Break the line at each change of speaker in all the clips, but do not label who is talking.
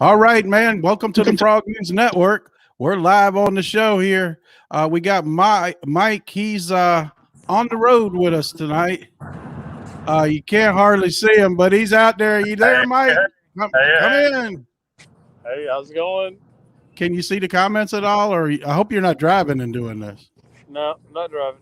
All right, man. Welcome to the Frog News Network. We're live on the show here. We got Mike. He's on the road with us tonight. You can't hardly see him, but he's out there. Are you there,
Hey,
Mike? Come
hey,
in.
hey, how's it going?
Can you see the comments at all? Or I hope you're not driving and doing this.
No, I'm not driving.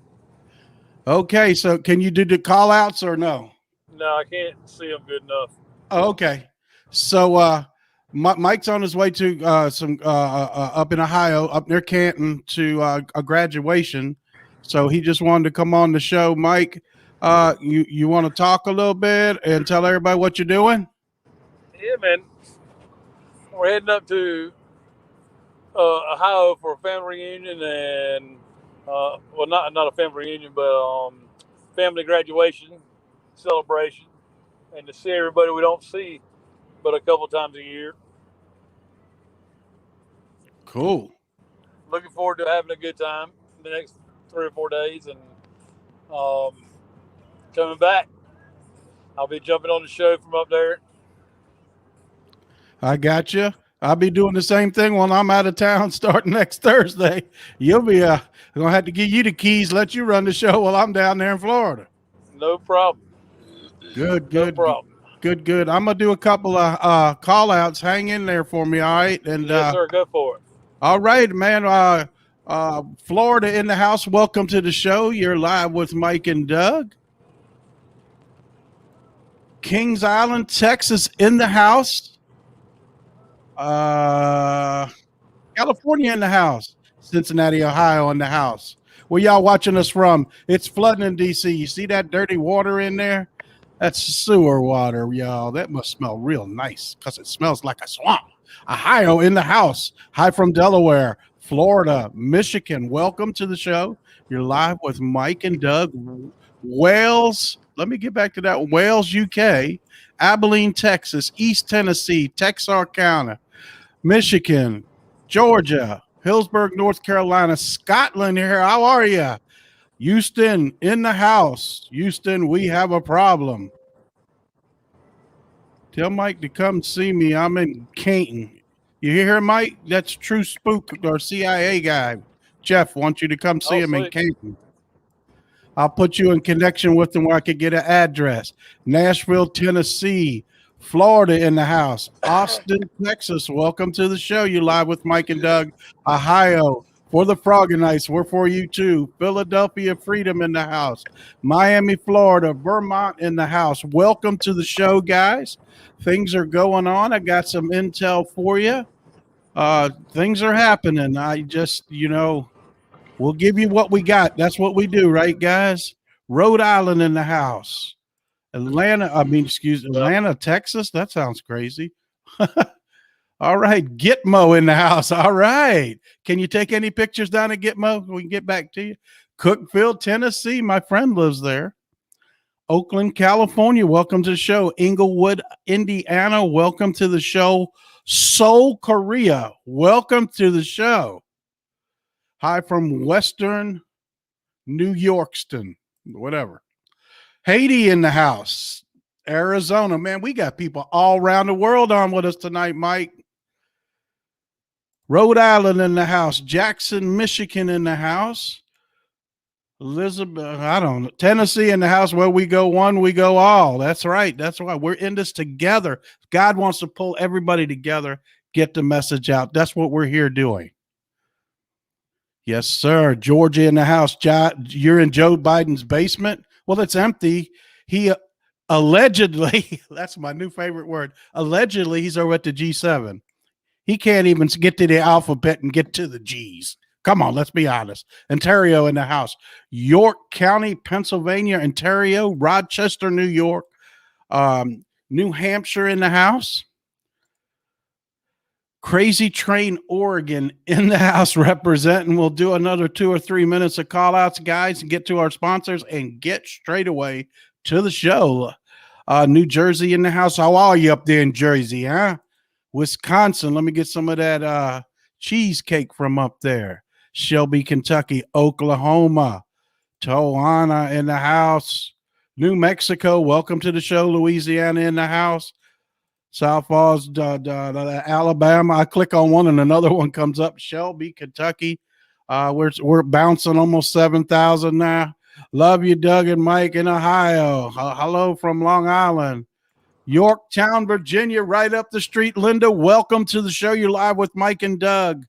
Okay, so can you do the call outs or no?
No, I can't see them good enough.
Oh, okay. So Mike's on his way to some up in Ohio, up near Canton, to a graduation. So he just wanted to come on the show. Mike, you want to talk a little bit and tell everybody what you're doing?
Yeah, man, we're heading up to Ohio for a family reunion and well, not a family reunion, but family graduation celebration, and to see everybody we don't see but a couple times a year.
Cool.
Looking forward to having a good time the next 3 or 4 days and um, coming back. I'll be jumping on the show from up there.
I got you. I'll be doing the same thing when I'm out of town starting next Thursday. You'll be gonna have to give you the keys, let you run the show while I'm down there in Florida.
No problem.
Good,
No
good,
problem.
good. I'm gonna do a couple of call outs. Hang in there for me, all right? And
Yes, sir. Go for it.
all right, man. Florida in the house. Welcome to the show. You're live with Mike and Doug. Kings Island, Texas in the house. Uh, California in the house. Cincinnati, Ohio in the house. Where y'all watching us from? It's flooding in DC. You see that dirty water in there? That's sewer water, y'all. That must smell real nice because it smells like a swamp. Ohio in the house. Hi from Delaware, Florida, Michigan. Welcome to the show. You're live with Mike and Doug. Wales. Let me get back to that. Wales, UK. Abilene, Texas. East Tennessee. Texarkana. Michigan. Georgia. Hillsburg, North Carolina. Scotland here. How are you? Houston in the house. Houston, we have a problem. Tell Mike to come see me. I'm in Canton. You hear him, Mike? That's True Spook or CIA guy. Jeff wants you to come see him in Canton. I'll put you in connection with him where I could get an address. Nashville, Tennessee. Florida in the house. Austin, Texas. Welcome to the show. You live with Mike and Doug. Ohio. For the Frogganites, we're for you too. Philadelphia Freedom in the house. Miami, Florida. Vermont in the house. Welcome to the show, guys. Things are going on. I got some intel for you. Things are happening. I just, we'll give you what we got. That's what we do, right, guys? Rhode Island in the house. Atlanta, Texas. That sounds crazy. All right, Gitmo in the house. All right. Can you take any pictures down at Gitmo? We can get back to you. Cookeville, Tennessee. My friend lives there. Oakland, California. Welcome to the show. Inglewood, Indiana. Welcome to the show. Seoul, Korea. Welcome to the show. Hi from Western New Yorkston, whatever. Haiti in the house. Arizona. Man, we got people all around the world on with us tonight, Mike. Rhode Island in the house. Jackson, Michigan in the house. Elizabeth, I don't know. Tennessee in the house. Where we go one, we go all. That's right. That's why we're in this together. God wants to pull everybody together, get the message out. That's what we're here doing. Yes, sir. Georgia in the house. You're in Joe Biden's basement. Well, it's empty. He allegedly, that's my new favorite word. Allegedly, he's over at the G7. He can't even get to the alphabet and get to the G's. Come on, let's be honest. Ontario in the house. York County, Pennsylvania. Ontario, Rochester, New York. New Hampshire in the house. Crazy Train, Oregon in the house representing. We'll do another 2 or 3 minutes of call outs, guys, and get to our sponsors and get straight away to the show. New Jersey in the house. How are you up there in Jersey, huh? Wisconsin. Let me get some of that cheesecake from up there. Shelby, Kentucky. Oklahoma. Toana in the house. New Mexico. Welcome to the show. Louisiana in the house. South Falls, Alabama. I click on one and another one comes up. Shelby, Kentucky. We're bouncing almost 7,000 now. Love you, Doug and Mike in Ohio. Hello from Long Island. Yorktown, Virginia, right up the street. Linda, welcome to the show. You're live with Mike and Doug.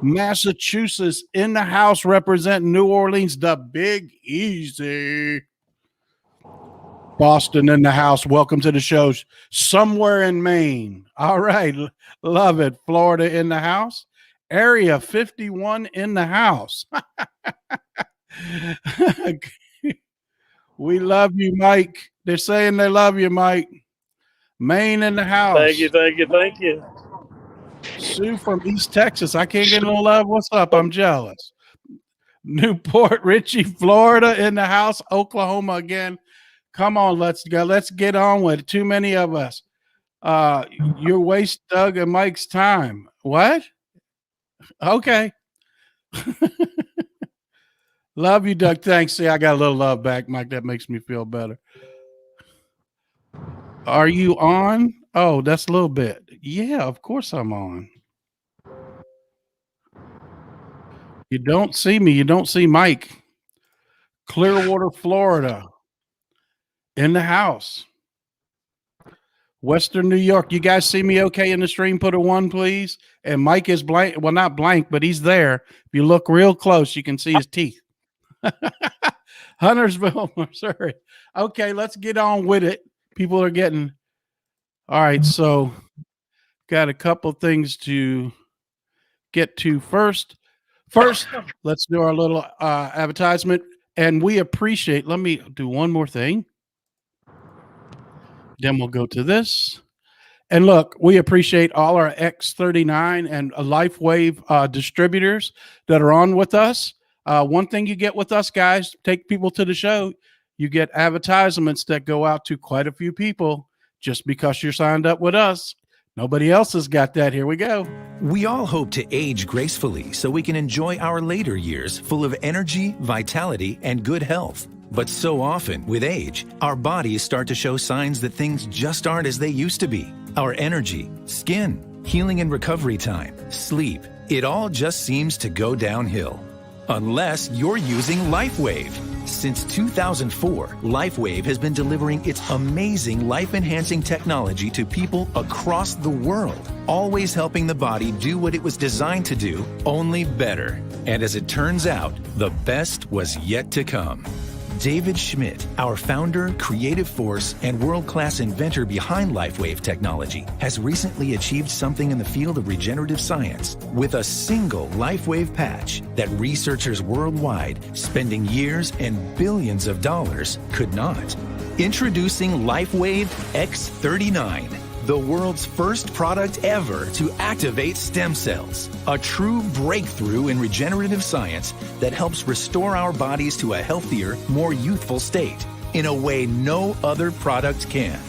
Massachusetts in the house representing New Orleans, the Big Easy. Boston in the house. Welcome to the show. Somewhere in Maine. All right. Love it. Florida in the house. Area 51 in the house. We love you, Mike. They're saying they love you, Mike. Maine in the house.
Thank you, thank you, thank you.
Sue from East Texas. I can't get no love. What's up? I'm jealous. Newport Richie, Florida in the house. Oklahoma again. Come on, let's go. Let's get on with it. Too many of us. You waste Doug and Mike's time. What? Okay. Love you, Doug. Thanks. See, I got a little love back, Mike. That makes me feel better. Are you on? Oh, that's a little bit. Yeah, of course I'm on. You don't see me. You don't see Mike. Clearwater, Florida. In the house. Western New York. You guys see me okay in the stream? Put a 1, please. And Mike is blank. Well, not blank, but he's there. If you look real close, you can see his teeth. Huntersville, Missouri. Okay, let's get on with it. People are getting. All right, so got a couple things to get to first. First, let's do our little advertisement. And we appreciate, let me do one more thing. Then we'll go to this. And look, we appreciate all our X39 and LifeWave distributors that are on with us. One thing you get with us, guys, take people to the show. You get advertisements that go out to quite a few people just because you're signed up with us. Nobody else has got that. Here we go.
We all hope to age gracefully so we can enjoy our later years full of energy, vitality, and good health. But so often, with age, our bodies start to show signs that things just aren't as they used to be. Our energy, skin, healing and recovery time, sleep, it all just seems to go downhill. Unless you're using LifeWave. Since 2004, LifeWave has been delivering its amazing life-enhancing technology to people across the world, always helping the body do what it was designed to do, only better. And as it turns out, the best was yet to come. David Schmidt, our founder, creative force, and world-class inventor behind LifeWave technology, has recently achieved something in the field of regenerative science with a single LifeWave patch that researchers worldwide, spending years and billions of dollars, could not. Introducing LifeWave X39, the world's first product ever to activate stem cells. A true breakthrough in regenerative science that helps restore our bodies to a healthier, more youthful state in a way no other product can.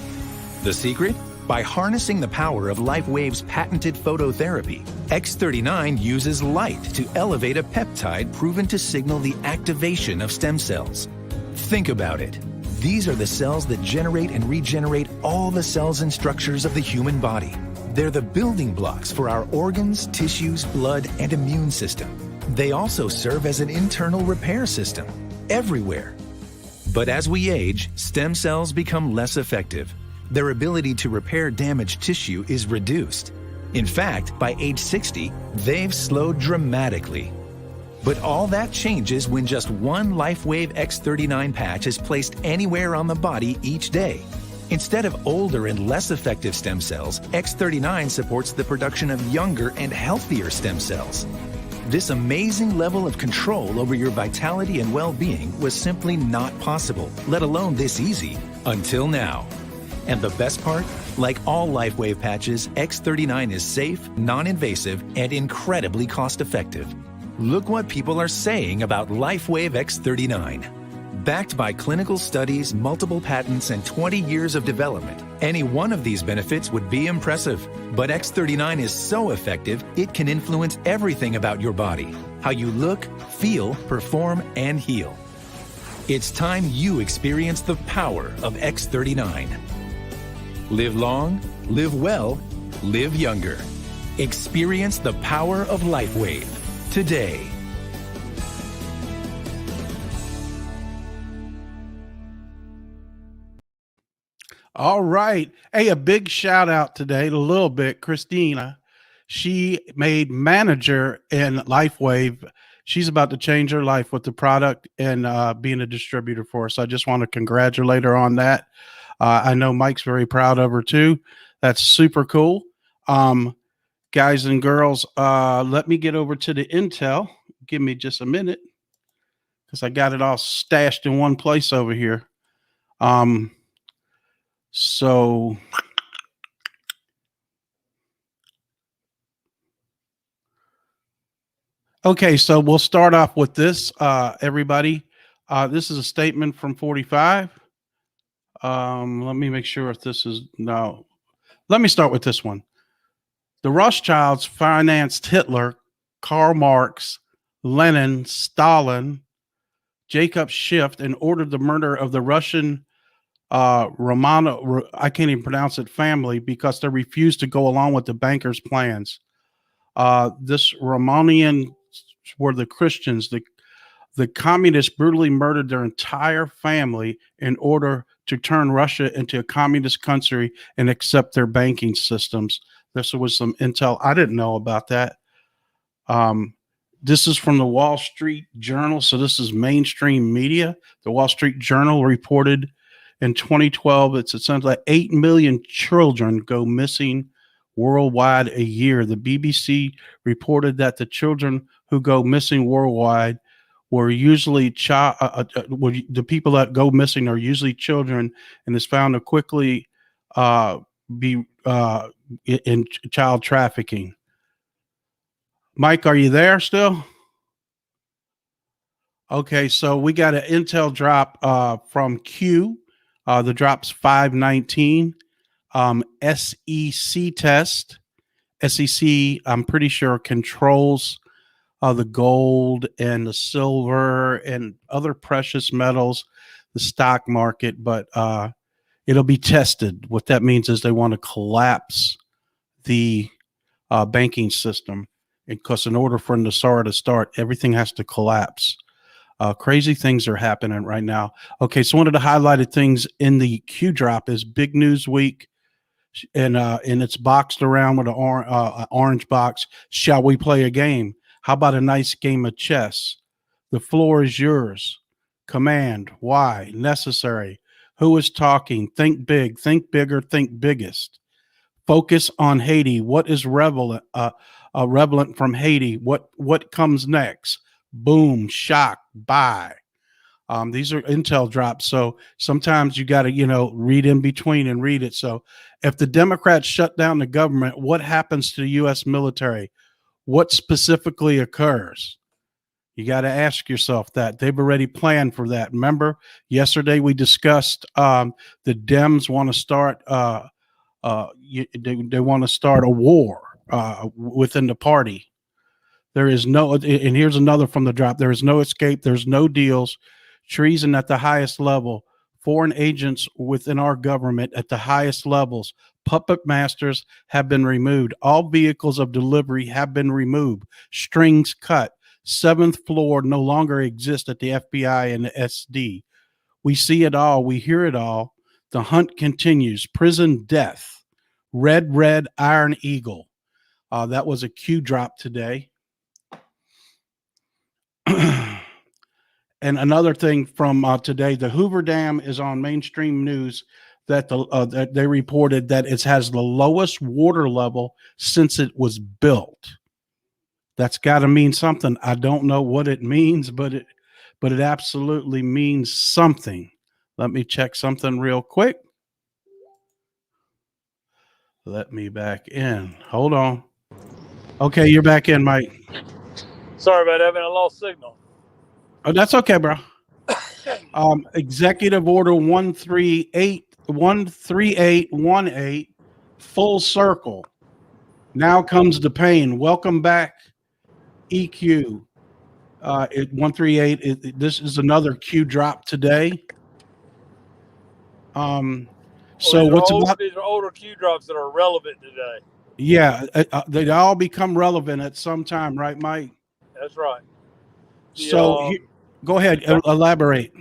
The secret? By harnessing the power of LifeWave's patented phototherapy, X39 uses light to elevate a peptide proven to signal the activation of stem cells. Think about it. These are the cells that generate and regenerate all the cells and structures of the human body. They're the building blocks for our organs, tissues, blood, and immune system. They also serve as an internal repair system everywhere. But as we age, stem cells become less effective. Their ability to repair damaged tissue is reduced. In fact, by age 60, they've slowed dramatically. But all that changes when just one LifeWave X39 patch is placed anywhere on the body each day. Instead of older and less effective stem cells, X39 supports the production of younger and healthier stem cells. This amazing level of control over your vitality and well-being was simply not possible, let alone this easy, until now. And the best part? Like all LifeWave patches, X39 is safe, non-invasive, and incredibly cost-effective. Look what people are saying about LifeWave X39. Backed by clinical studies, multiple patents, and 20 years of development, any one of these benefits would be impressive. But X39 is so effective, it can influence everything about your body. How you look, feel, perform, and heal. It's time you experience the power of X39. Live long, Live well, live younger. Experience the power of LifeWave today.
All right. Hey, a big shout out today, a little bit, Christina. She made manager in LifeWave. She's about to change her life with the product and being a distributor for us. So I just want to congratulate her on that. I know Mike's very proud of her too. That's super cool. Guys and girls, let me get over to the Intel. Give me just a minute because I got it all stashed in one place over here. So okay, so we'll start off with this, everybody. This is a statement from 45. Let me make sure if this is no. Let me start with this one. The Rothschilds financed Hitler, Karl Marx, Lenin, Stalin, Jacob Schiff, and ordered the murder of the Russian Romano, I can't even pronounce it, family because they refused to go along with the bankers' plans. This Romanian were the Christians. The communists brutally murdered their entire family in order to turn Russia into a communist country and accept their banking systems. This was some intel. I didn't know about that. This is from the Wall Street Journal. So this is mainstream media. The Wall Street Journal reported in 2012, it's essentially 8 million children go missing worldwide a year. The BBC reported that the children who go missing worldwide were usually the people that go missing are usually children, and is found to quickly be in child trafficking. Mike, are you there still? Okay, so we got an intel drop from Q. The drop's 519. SEC test. SEC, I'm pretty sure, controls the gold and the silver and other precious metals, the stock market, but it'll be tested. What that means is they want to collapse the banking system, because in order for Nassar to start, everything has to collapse. Crazy things are happening right now. Okay, so one of the highlighted things in the Q drop is Big News Week, and it's boxed around with an orange box. Shall we play a game? How about a nice game of chess? The floor is yours. Command. Why? Necessary. Who is talking? Think big. Think bigger. Think biggest. Focus on Haiti. What is relevant from Haiti? What comes next? Boom. Shock. Buy. These are intel drops. So sometimes you got to, read in between and read it. So if the Democrats shut down the government, what happens to the U.S. military? What specifically occurs? You got to ask yourself that. They've already planned for that. Remember, yesterday we discussed the Dems want to start. They want to start a war within the party. There is no, and here's another from the drop. There is no escape. There's no deals. Treason at the highest level. Foreign agents within our government at the highest levels. Puppet masters have been removed. All vehicles of delivery have been removed. Strings cut. Seventh floor no longer exists at the FBI and the SD. We see it all. We hear it all. The hunt continues. Prison death. Red, Iron Eagle. That was a Q drop today. And another thing from today, the Hoover Dam is on mainstream news that that they reported that it has the lowest water level since it was built. That's got to mean something. I don't know what it means, but it absolutely means something. Let me check something real quick. Let me back in. Hold on. Okay, you're back in, Mike.
Sorry about that, man. I lost signal.
Oh, that's okay, bro. Executive Order 13818, full circle. Now comes the pain. Welcome back, EQ. 138. This is another Q drop today. So what's about?
These are older Q drops that are relevant today.
Yeah, they all become relevant at some time, right, Mike?
That's right.
So go ahead, elaborate.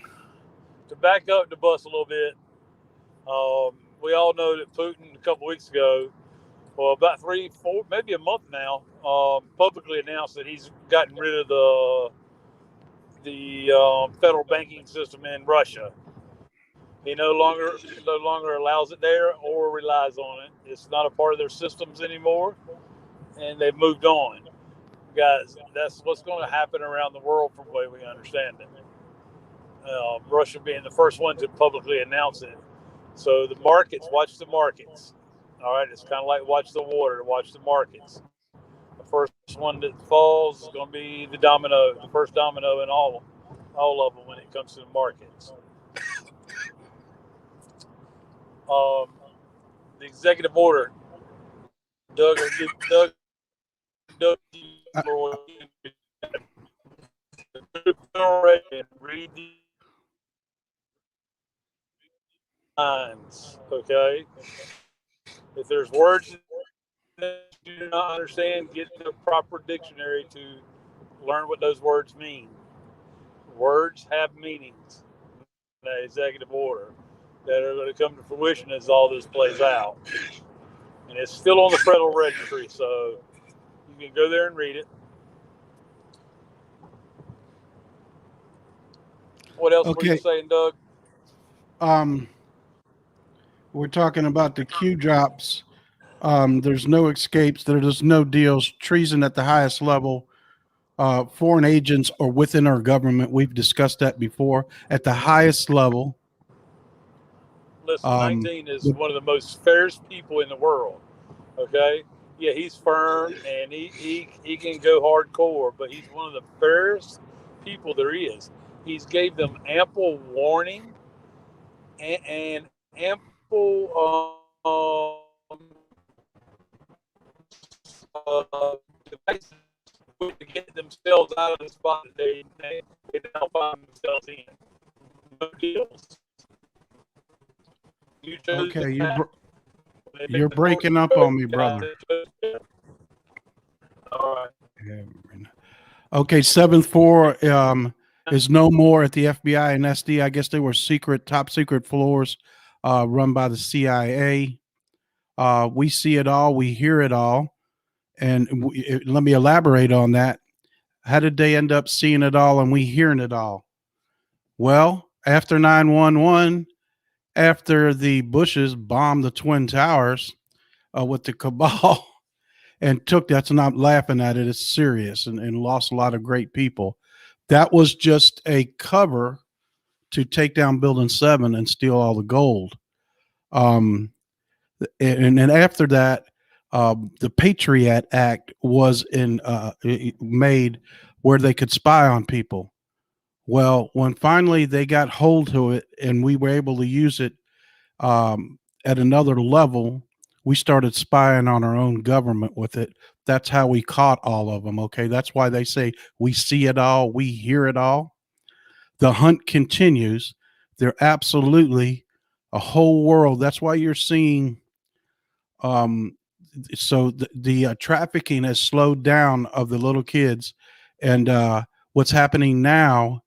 To back up the bus a little bit, we all know that Putin a couple weeks ago, well, about 3, 4, maybe a month now, publicly announced that he's gotten rid of the federal banking system in Russia. He no longer allows it there or relies on it. It's not a part of their systems anymore, and they've moved on. Guys, that's what's going to happen around the world from the way we understand it. Russia being the first one to publicly announce it. So the markets, watch the markets. All right, it's kind of like watch the water, watch the markets. The first one that falls is going to be the first domino in all of them when it comes to the markets. The executive order, Doug, read the lines, okay? If there's words that you do not understand, get the proper dictionary to learn what those words mean. Words have meanings in the executive order that are going to come to fruition as all this plays out. And it's still on the Federal Registry, so you can go there and read it. What else were you saying, Doug?
We're talking about the Q drops. There's no escapes. There's no deals. Treason at the highest level. Foreign agents are within our government. We've discussed that before. At the highest level.
Listen, 19 is one of the most fairest people in the world. Okay? Yeah, he's firm and he can go hardcore, but he's one of the fairest people there is. He's gave them ample warning and ample devices to get themselves out of the spot that they now find themselves in. No deals.
Okay, you're breaking up on me, brother.
All right.
Okay, 7-4 is no more at the FBI and SD. I guess they were top secret floors run by the CIA. We see it all, we hear it all, and let me elaborate on that. How did they end up seeing it all and we hearing it all? Well, after 9/11, after the Bushes bombed the Twin Towers with the cabal and that's not laughing at it, it's serious, and lost a lot of great people. That was just a cover to take down Building 7 and steal all the gold. And then after that, the Patriot Act was made where they could spy on people. Well, when finally they got hold to it and we were able to use it at another level, we started spying on our own government with it. That's how we caught all of them. Okay. That's why they say we see it all, we hear it all. The hunt continues. They're absolutely a whole world. That's why you're seeing so the trafficking has slowed down of the little kids, and what's happening now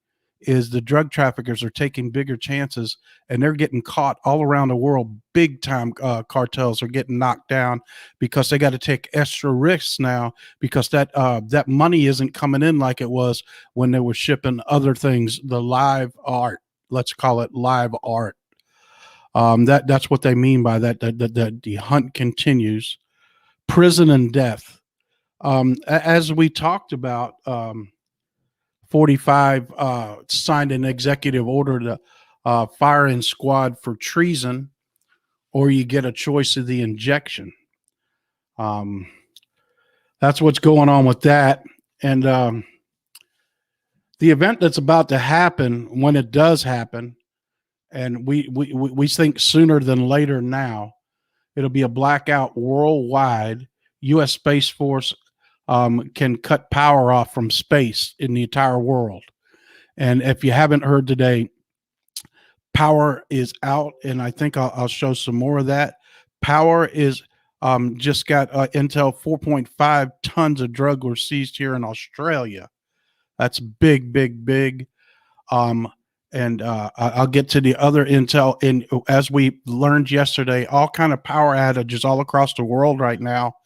is the drug traffickers are taking bigger chances, and they're getting caught all around the world. Big time cartels are getting knocked down because they got to take extra risks now, because that money isn't coming in like it was when they were shipping other things, the live art, let's call it live art. That's what they mean by that. That the hunt continues. Prison and death. As we talked about, 45 signed an executive order to firing squad for treason, or you get a choice of the injection. That's what's going on with that. And the event that's about to happen, when it does happen, and we think sooner than later now, it'll be a blackout worldwide. U.S. Space Force can cut power off from space in the entire world. And if you haven't heard today, Power is out, and I think I'll show some more of that. Power is just got intel 4.5 tons of drug were seized here in Australia. That's big, big, big. And I'll get to the other intel. And as we learned yesterday, all kind of power outages all across the world right now,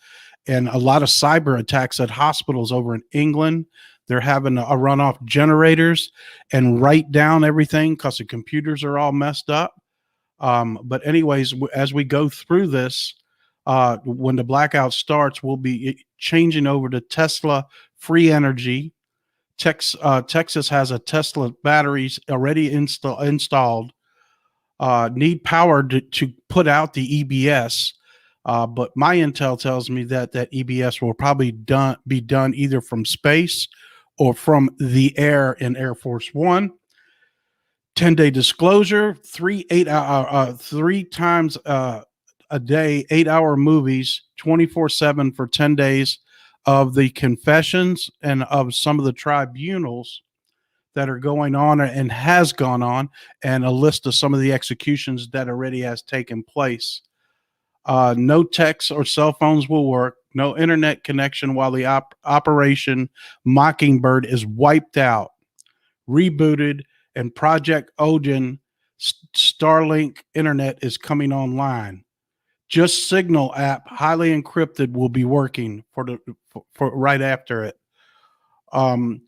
and a lot of cyber attacks at hospitals over in England. They're having a run off generators and write down everything because the computers are all messed up. But anyways, as we go through this, when the blackout starts, we'll be changing over to Tesla free energy. Texas has a Tesla batteries already installed. Need power to put out the EBS. But my intel tells me that EBS will probably be done either from space or from the air in Air Force One. 10-day disclosure, three times a day, 8-hour movies, 24/7 for 10 days of the confessions and of some of the tribunals that are going on and has gone on, and a list of some of the executions that already has taken place. No texts or cell phones will work. No internet connection while the Operation Mockingbird is wiped out, rebooted, and Project Odin Starlink internet is coming online. Just Signal app, highly encrypted, will be working for right after it. Some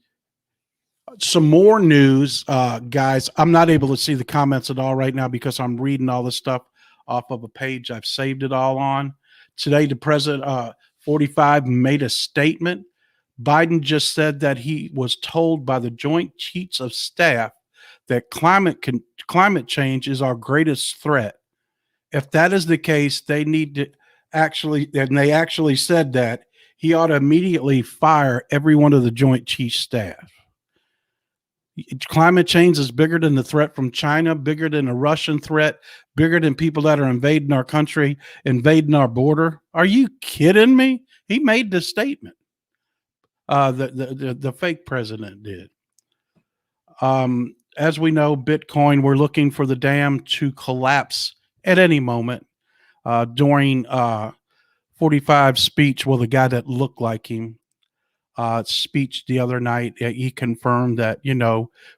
more news, guys. I'm not able to see the comments at all right now because I'm reading all this stuff off of a page I've saved it all on. Today, the president, 45, made a statement. Biden just said that he was told by the Joint Chiefs of Staff that climate change is our greatest threat. If that is the case, they need to and they actually said that, he ought to immediately fire every one of the Joint Chiefs staff. Climate change is bigger than the threat from China, bigger than the Russian threat, bigger than people that are invading our country, invading our border. Are you kidding me? He made the statement. The fake president did. As we know, Bitcoin, we're looking for the dam to collapse at any moment. During 45's speech, well, the guy that looked like him, speech the other night, he confirmed that,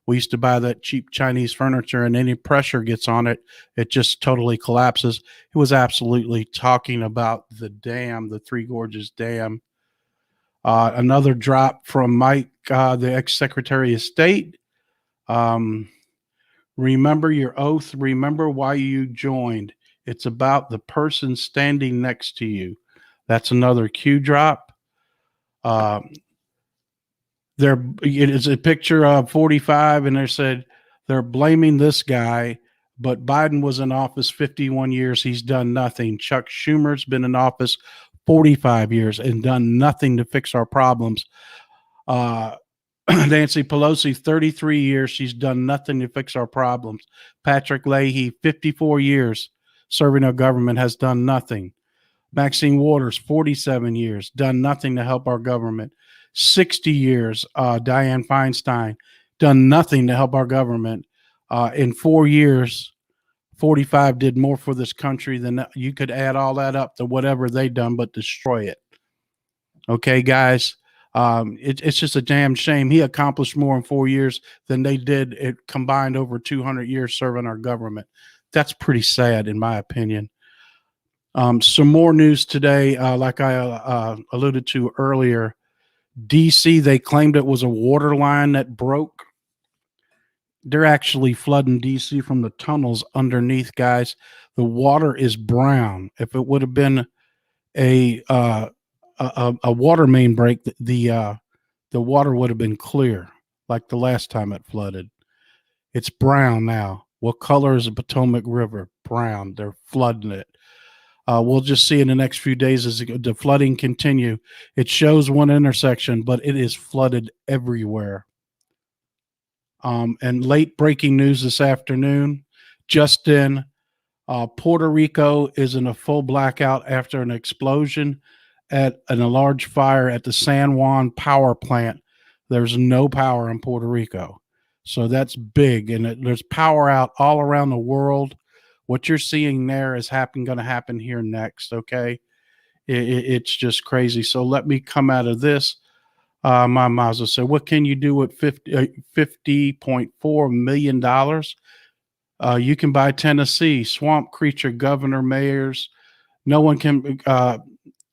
we used to buy that cheap Chinese furniture, and any pressure gets on it, it just totally collapses. He was absolutely talking about the dam, the Three Gorges Dam. Another drop from Mike, the ex-Secretary of State. Remember your oath. Remember why you joined. It's about the person standing next to you. That's another Q drop. It is a picture of 45, and they said they're blaming this guy, but Biden was in office 51 years. He's done nothing. Chuck Schumer's been in office 45 years and done nothing to fix our problems. Nancy Pelosi, 33 years. She's done nothing to fix our problems. Patrick Leahy, 54 years serving our government, has done nothing. Maxine Waters, 47 years, done nothing to help our government. 60 years, Dianne Feinstein, done nothing to help our government. In 4 years, 45 did more for this country than you could add all that up to whatever they done but destroy it. Okay, guys, it's just a damn shame. He accomplished more in 4 years than they did it combined over 200 years serving our government. That's pretty sad, in my opinion. Some more news today, like I alluded to earlier. DC, they claimed it was a water line that broke. They're actually flooding DC from the tunnels underneath, guys. The water is brown. If it would have been a water main break, the water would have been clear, like the last time it flooded. It's brown now. What color is the Potomac River? Brown. They're flooding it. We'll just see in the next few days as the flooding continue. It shows one intersection, but it is flooded everywhere. And late breaking news this afternoon, just in, Puerto Rico is in a full blackout after an explosion in a large fire at the San Juan power plant. There's no power in Puerto Rico. So that's big, and there's power out all around the world. What you're seeing there is going to happen here next. Okay, it's just crazy. So let me come out of this. My Mazda said, "What can you do with $50.4 million? You can buy Tennessee, swamp creature, governor, mayors. No one can.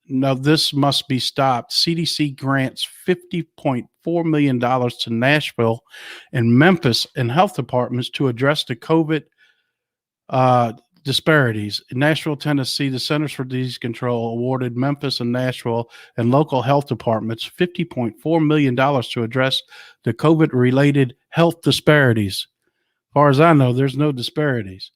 No, this must be stopped. CDC grants $50.4 million to Nashville and Memphis and health departments to address the COVID disparities. In Nashville, Tennessee, the Centers for Disease Control awarded Memphis and Nashville and local health departments $50.4 million to address the COVID-related health disparities. As far as I know, there's no disparities.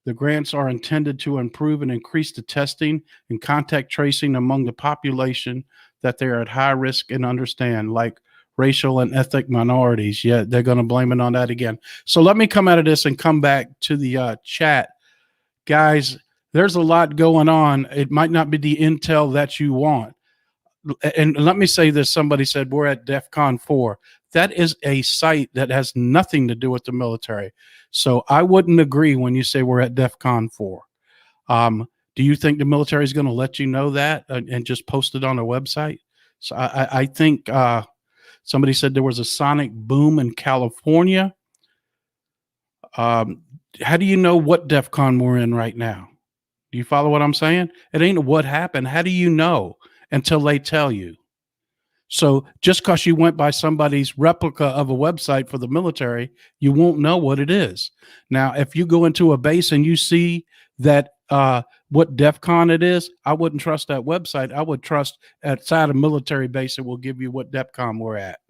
The grants are intended to improve and increase the testing and contact tracing among the population that they are at high risk and understand, like racial and ethnic minorities. Yeah, they're going to blame it on that again. So let me come out of this and come back to the chat. Guys, there's a lot going on. It might not be the intel that you want. And let me say this. Somebody said we're at DEFCON 4. That is a site that has nothing to do with the military. So I wouldn't agree when you say we're at DEFCON 4. Do you think the military is going to let you know that and just post it on their website? So I think somebody said there was a sonic boom in California. How do you know what DEFCON we're in right now? Do you follow what I'm saying? It ain't what happened. How do you know until they tell you? So just because you went by somebody's replica of a website for the military, you won't know what it is. Now, if you go into a base and you see that what DEFCON it is, I wouldn't trust that website. I would trust outside a military base that will give you what DEFCON we're at.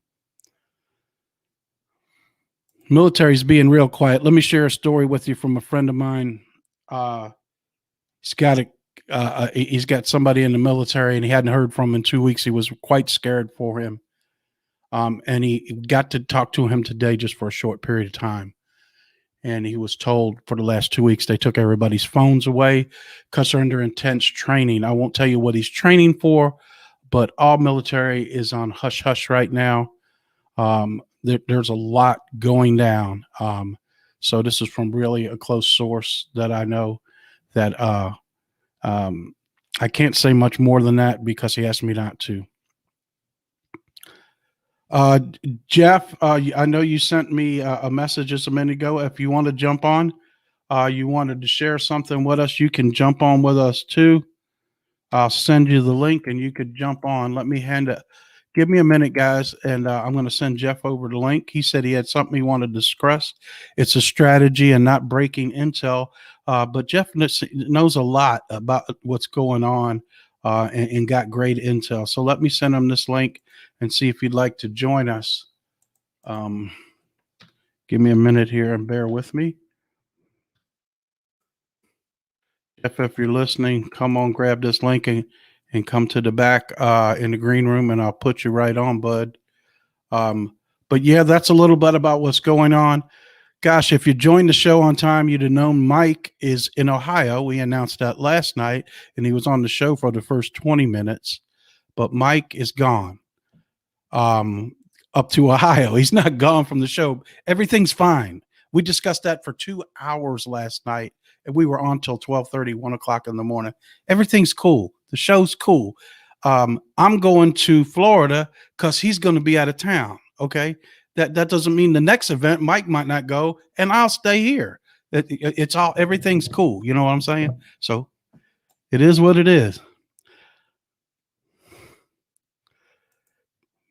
Military's being real quiet. Let me share a story with you from a friend of mine. He's got somebody in the military and he hadn't heard from him in 2 weeks. He was quite scared for him. And he got to talk to him today just for a short period of time. And he was told for the last 2 weeks, they took everybody's phones away because they're under intense training. I won't tell you what he's training for, but all military is on hush hush right now. There's a lot going down. So this is from really a close source that I know that I can't say much more than that because he asked me not to. Jeff, I know you sent me a message just a minute ago. If you want to jump on, you wanted to share something with us, you can jump on with us too. I'll send you the link and you could jump on. Let me hand it. Give me a minute, guys, and I'm going to send Jeff over the link. He said he had something he wanted to discuss. It's a strategy and not breaking intel, but Jeff knows a lot about what's going on and got great intel. So let me send him this link and see if he'd like to join us. Give me a minute here and bear with me. Jeff, if you're listening, come on, grab this link and come to the back in the green room, and I'll put you right on, bud. But yeah, that's a little bit about what's going on. Gosh, if you joined the show on time, you'd have known Mike is in Ohio. We announced that last night, and he was on the show for the first 20 minutes. But Mike is gone up to Ohio. He's not gone from the show. Everything's fine. We discussed that for 2 hours last night, and we were on till 12:30, 1 o'clock in the morning. Everything's cool. The show's cool. I'm going to Florida because he's going to be out of town. Okay. That doesn't mean the next event, Mike might not go, and I'll stay here. It's all, everything's cool. You know what I'm saying? So it is what it is.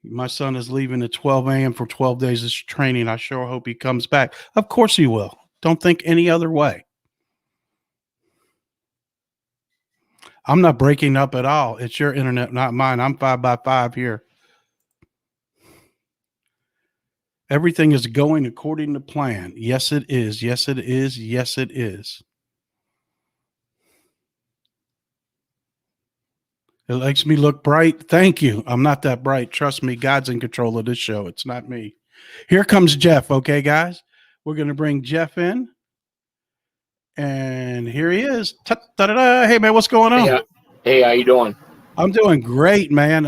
My son is leaving at 12 a.m. for 12 days of training. I sure hope he comes back. Of course he will. Don't think any other way. I'm not breaking up at all. It's your internet, not mine. I'm 5x5 here. Everything is going according to plan. Yes, it is. Yes, it is. Yes, it is. It makes me look bright. Thank you. I'm not that bright. Trust me, God's in control of this show. It's not me. Here comes Jeff. Okay, guys. We're going to bring Jeff in. And here he is. Hey, man, what's going on?
Hey, how you doing?
I'm doing great, man.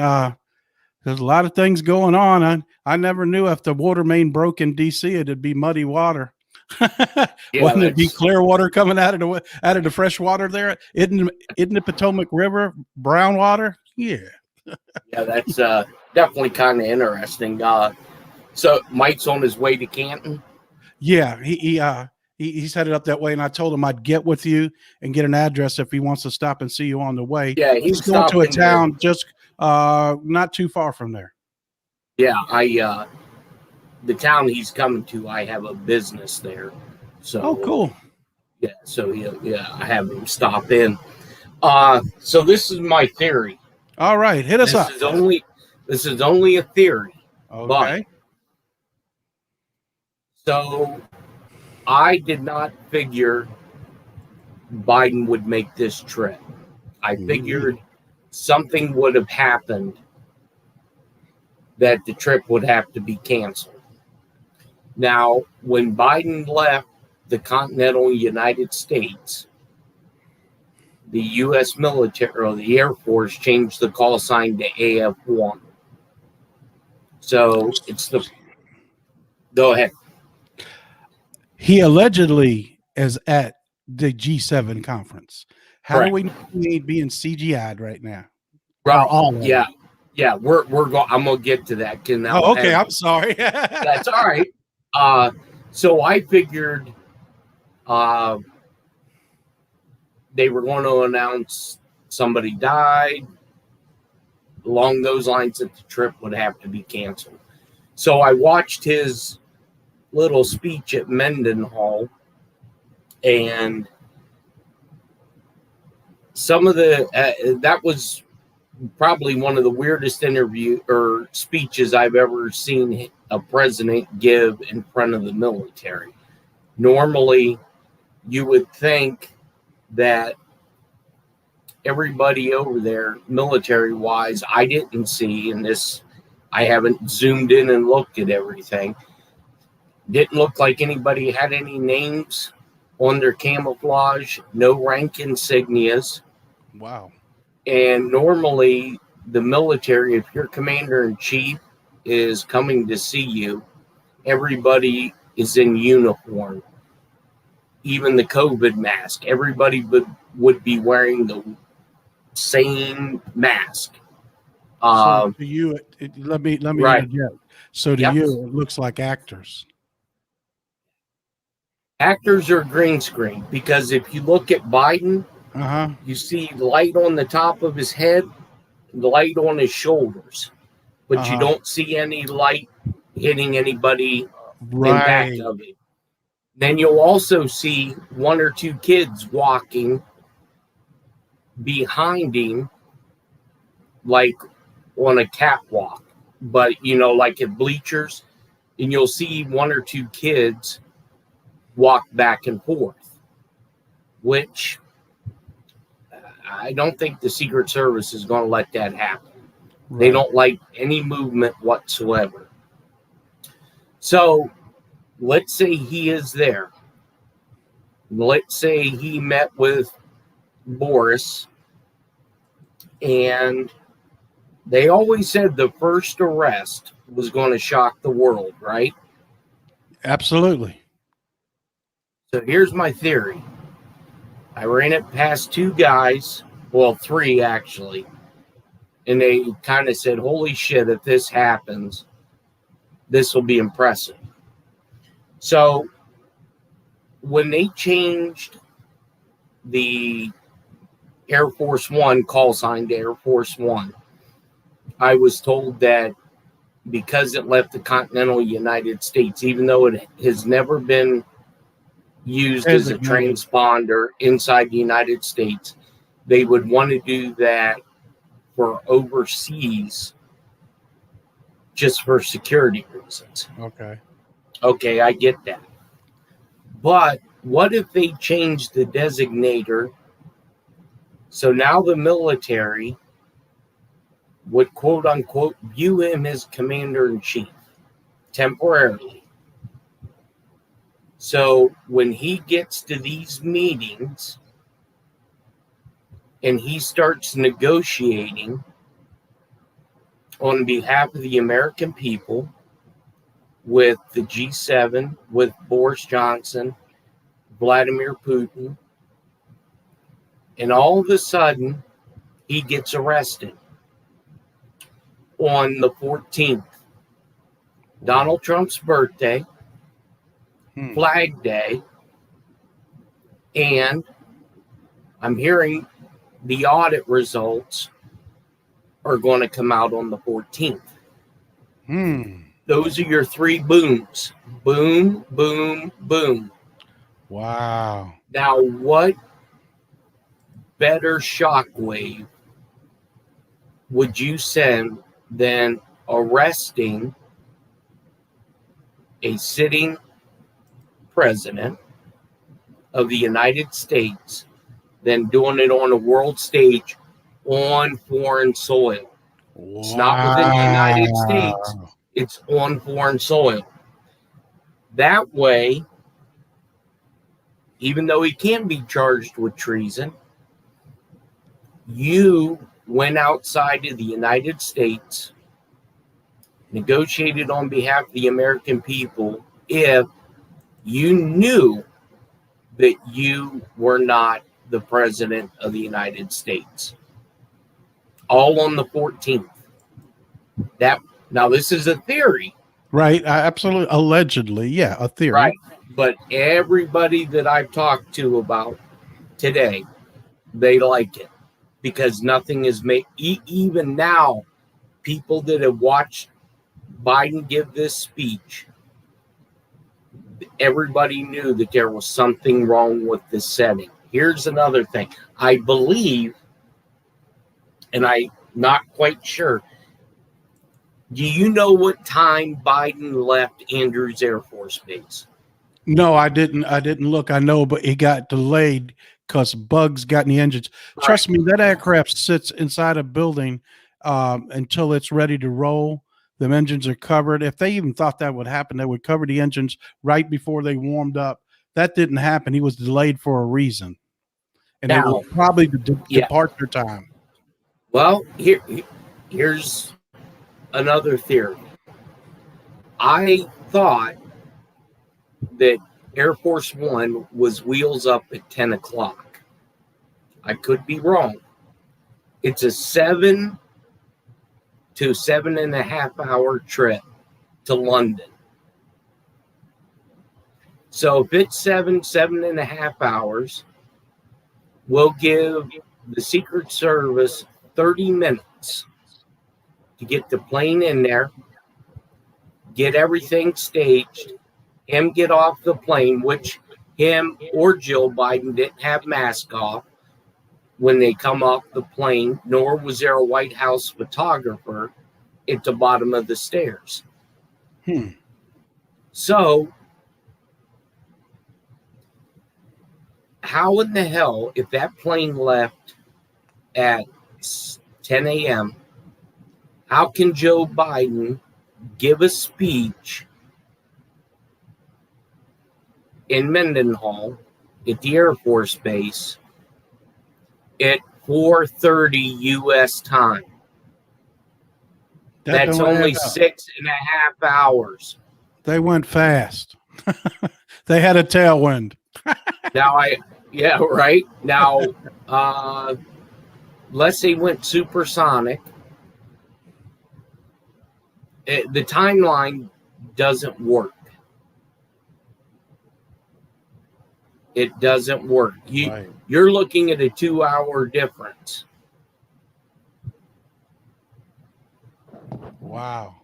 There's a lot of things going on. I never knew if the water main broke in DC, it'd be muddy water.
Yeah,
Wouldn't it be clear water coming out of the fresh water there? Isn't the Potomac River brown water? Yeah.
Yeah, that's definitely kind of interesting. So Mike's on his way to Canton.
Yeah, he's headed up that way, and I told him I'd get with you and get an address if he wants to stop and see you on the way.
Yeah, he's
going to a town just not too far from there.
Yeah, the town he's coming to, I have a business there. So
oh, cool.
Yeah, so I have him stop in. So this is my theory.
All right, hit us up.
This is only a theory.
Okay.
So I did not figure Biden would make this trip. I figured something would have happened that the trip would have to be canceled. Now, when Biden left the continental United States, the U.S. military or the Air Force changed the call sign to AF-1. So it's go ahead.
He allegedly is at the G7 conference. How do we know he ain't being CGI'd right now?
Well, yeah, we're going. I'm gonna get to that.
Okay. I'm sorry.
That's all right. So I figured, they were going to announce somebody died. Along those lines, that the trip would have to be canceled. So I watched his little speech at Mendenhall, and some of that was probably one of the weirdest interview or speeches I've ever seen a president give in front of the military. Normally, you would think that everybody over there, military-wise, I didn't see in this. I haven't zoomed in and looked at everything. Didn't look like anybody had any names on their camouflage, no rank insignias.
Wow.
And normally the military, if your commander-in-chief is coming to see you, everybody is in uniform. Even the COVID mask, everybody would be wearing the same mask.
So to you, let me
right.
interject. So to you, it looks like actors.
Actors are green screen, because if you look at Biden, you see light on the top of his head, light on his shoulders, but you don't see any light hitting anybody in back of it. Then you'll also see one or two kids walking behind him, like on a catwalk, but like at bleachers, and you'll see one or two kids walk back and forth, which I don't think the Secret Service is going to let that happen. Right. They don't like any movement whatsoever. So let's say he is there. Let's say he met with Boris, and they always said the first arrest was going to shock the world, right?
Absolutely.
So here's my theory. I ran it past two guys, well, three actually, and they kind of said, holy shit, if this happens, this will be impressive. So when they changed the Air Force One call sign to Air Force One, I was told that because it left the continental United States, even though it has never been used as a transponder inside the United States, they would want to do that for overseas, just for security reasons. Okay, I get that. But what if they change the designator so now the military would quote unquote view him as commander-in-chief temporarily? So when he gets to these meetings and he starts negotiating on behalf of the American people, with the G7, with Boris Johnson, Vladimir Putin, and all of a sudden he gets arrested on the 14th, Donald Trump's birthday, Flag Day, and I'm hearing the audit results are going to come out on the 14th. Those are your three booms. Boom, boom, boom.
Wow.
Now, what better shockwave would you send than arresting a sitting president of the United States than doing it on a world stage on foreign soil?
Wow.
It's not within the United States. It's on foreign soil. That way, even though he can be charged with treason, you went outside of the United States, negotiated on behalf of the American people if you knew that you were not the president of the United States. All on the 14th. Now, this is a theory.
Right. Absolutely. Allegedly. Yeah. A theory.
Right. But everybody that I've talked to about today, they like it because nothing is made. Even now, people that have watched Biden give this speech, everybody knew that there was something wrong with the setting. Here's another thing. I believe, and I'm not quite sure, do you know what time Biden left Andrews Air Force Base?
No, I didn't look. I know, but it got delayed because bugs got in the engines. Right. Trust me, that aircraft sits inside a building until it's ready to roll. The engines are covered. If they even thought that would happen, they would cover the engines right before they warmed up. That didn't happen. He was delayed for a reason. And it was probably the departure time.
Well, here's another theory. I thought that Air Force One was wheels up at 10 o'clock. I could be wrong. It's a 7 to 7.5 hour trip to London. So if it's 7.5 hours, we'll give the Secret Service 30 minutes to get the plane in there, get everything staged, him get off the plane, which him or Jill Biden didn't have mask off when they come off the plane, nor was there a White House photographer at the bottom of the stairs. So, how in the hell, if that plane left at 10 a.m., how can Joe Biden give a speech in Mendenhall at the Air Force Base at 4:30 U.S. time? That's only 6.5 hours.
They went fast. They had a tailwind.
Right. Now, let's say went supersonic. The timeline doesn't work. It doesn't work. You're looking at a 2-hour difference.
Wow.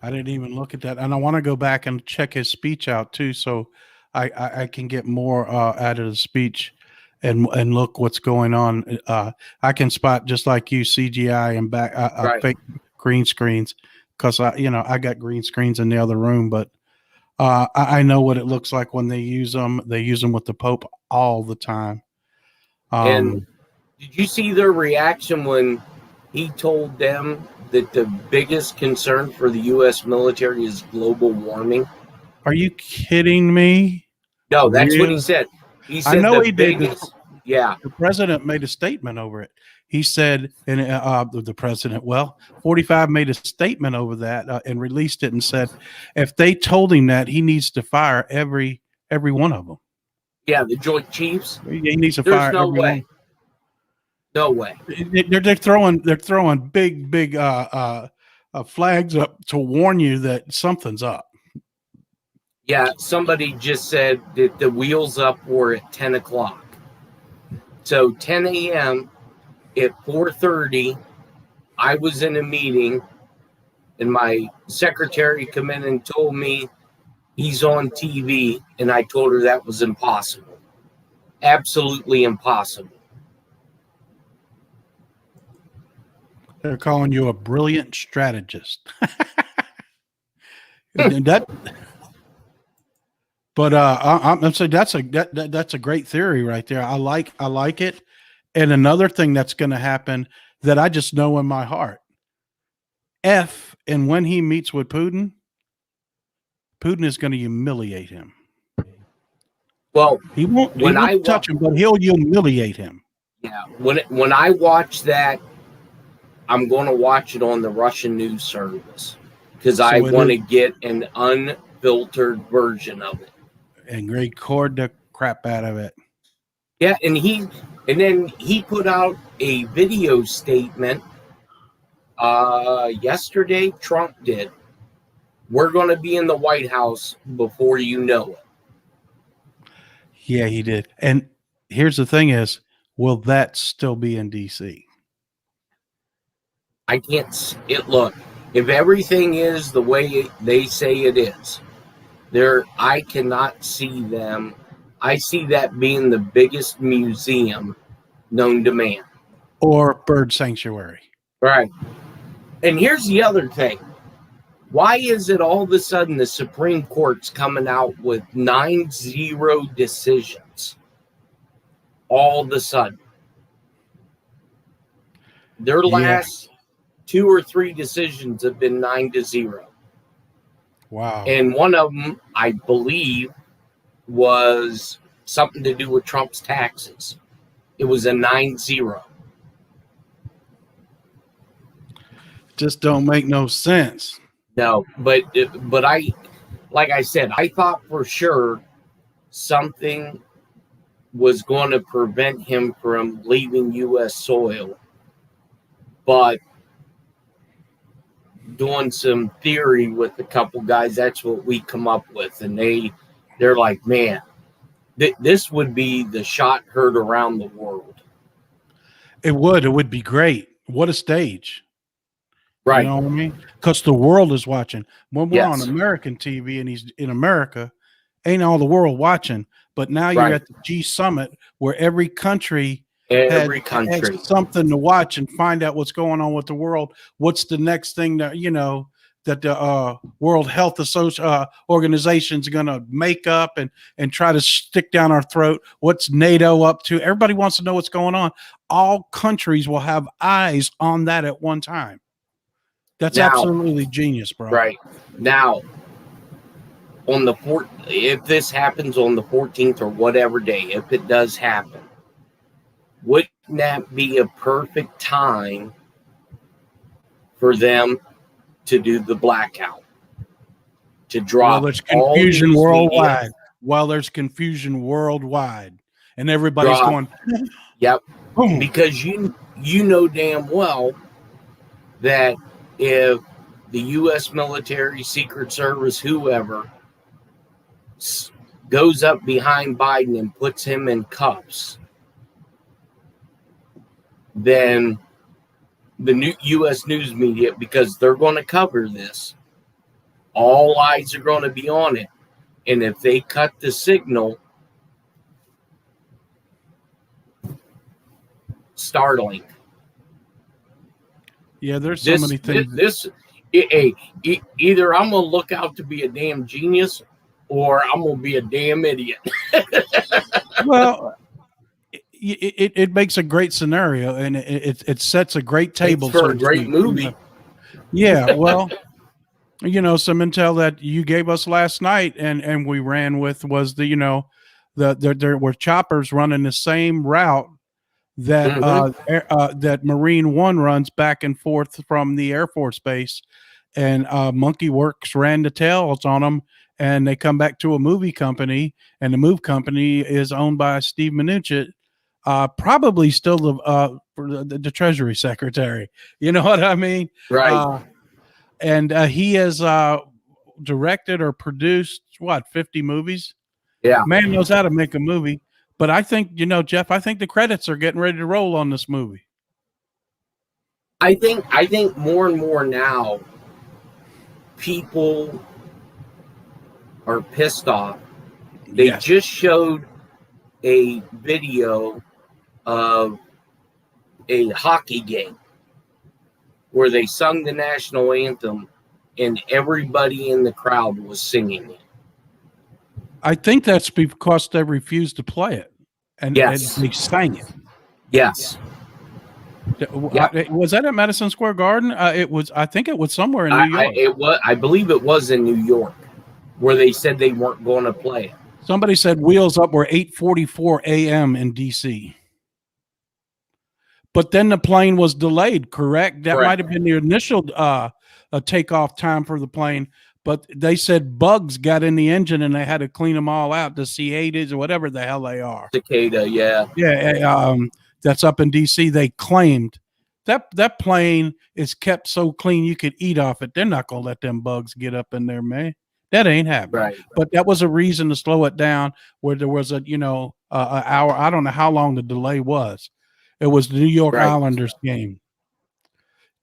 I didn't even look at that. And I want to go back and check his speech out too, so I can get more out of the speech and look what's going on. I can spot, just like you, CGI and fake green screens, because I got green screens in the other room, but I know what it looks like when they use them. They use them with the Pope all the time.
And did you see their reaction when he told them that the biggest concern for the U.S. military is global warming?
Are you kidding me?
No, that's what he said. He said
I know he did.
Yeah.
The president made a statement over it. he said, and the president, well, 45 made a statement over that and released it and said, if they told him that, he needs to fire every one of them.
Yeah, the Joint Chiefs.
He needs to
There's
fire
no
every
way.
one.
No way.
They're throwing big flags up to warn you that something's up.
Yeah, somebody just said that the wheels up were at 10 o'clock. So 10 a.m. at 4:30, I was in a meeting, and my secretary came in and told me he's on TV, and I told her that was impossible. Absolutely impossible.
They're calling you a brilliant strategist. That, but I'm saying that's a great theory right there. I like it. And another thing that's going to happen that I just know in my heart, and when he meets with Putin is going to humiliate him.
Well,
he won't touch him, but he'll humiliate him.
Yeah, when I watch that, I'm going to watch it on the Russian news service because I want to get an unfiltered version of it
and record the crap out of it.
Yeah, and then he put out a video statement yesterday. Trump did. We're going to be in the White House before you know it.
Yeah, he did. And here's the thing is, will that still be in D.C.?
I can't look. If everything is the way they say it is, I cannot see them. I see that being the biggest museum known to man.
Or bird sanctuary.
Right. And here's the other thing. Why is it all of a sudden the Supreme Court's coming out with 9-0 decisions? All of a sudden. Their last 2 or 3 decisions have been 9-0.
Wow.
And one of them, I believe, was something to do with Trump's taxes. It was a 9-0.
Just don't make no sense.
No, but like I said, I thought for sure something was going to prevent him from leaving U.S. soil. But doing some theory with a couple guys, that's what we come up with. And they're like, man, this would be the shot heard around the world. It
would be great. What a stage.
Right.
You know what I mean? Because the world is watching. When we're on American TV and he's in America, ain't all the world watching. But now you're at the G Summit where every country has something to watch and find out what's going on with the world. What's the next thing that, that the World Health Organization is going to make up and try to stick down our throat? What's NATO up to? Everybody wants to know what's going on. All countries will have eyes on that at one time. That's absolutely genius, bro.
Right. Now, on the if this happens on the 14th or whatever day, if it does happen, wouldn't that be a perfect time for them to do the blackout? To drop
Well, there's confusion worldwide. While there's confusion worldwide. And everybody's going,
yep. Boom. Because you know damn well that if the U.S. military, Secret Service, whoever, goes up behind Biden and puts him in cuffs, then the new U.S. news media, because they're going to cover this, all eyes are going to be on it. And if they cut the signal, startling.
Yeah, there's so many things.
Either I'm going to look out to be a damn genius or I'm going to be a damn idiot.
Well, it makes a great scenario and it sets a great table
for a great movie.
Yeah, well, some intel that you gave us last night and we ran with was there were choppers running the same route that
Mm-hmm.
that Marine One runs back and forth from the Air Force Base, and Monkey Works ran the tails on them, and they come back to a movie company, and the movie company is owned by Steve Mnuchin, probably still the Treasury Secretary. You know what I mean?
Right.
And he has directed or produced 50 movies.
Yeah.
Man knows how to make a movie. But I think, Jeff, I think the credits are getting ready to roll on this movie.
I think more and more now people are pissed off. They just showed a video of a hockey game where they sung the national anthem and everybody in the crowd was singing it.
I think that's because they refused to play it, and they sang it.
Yes.
Was that at Madison Square Garden? It was. I think it was somewhere in New York.
I believe it was in New York, where they said they weren't going to play it.
Somebody said Wheels Up were 8:44 a.m. in D.C. But then the plane was delayed. Correct. That might have been the initial takeoff time for the plane. But they said bugs got in the engine and they had to clean them all out. The cicadas or whatever the hell they are.
Cicada, yeah.
Yeah, that's up in D.C. They claimed that plane is kept so clean you could eat off it. They're not going to let them bugs get up in there, man. That ain't happening.
Right.
But that was a reason to slow it down where there was an hour. I don't know how long the delay was. It was the New York Islanders game.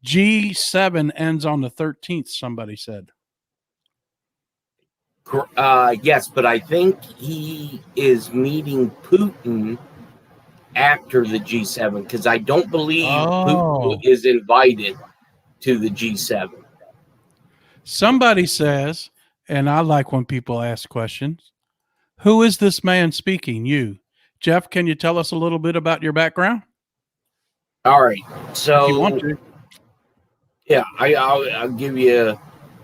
G7 ends on the 13th, somebody said.
Yes, but I think he is meeting Putin after the G7 because I don't believe Putin is invited to the G7.
Somebody says, and I like when people ask questions, who is this man speaking? You. Jeff, can you tell us a little bit about your background?
All right. So,
if you want to.
Yeah, I'll give you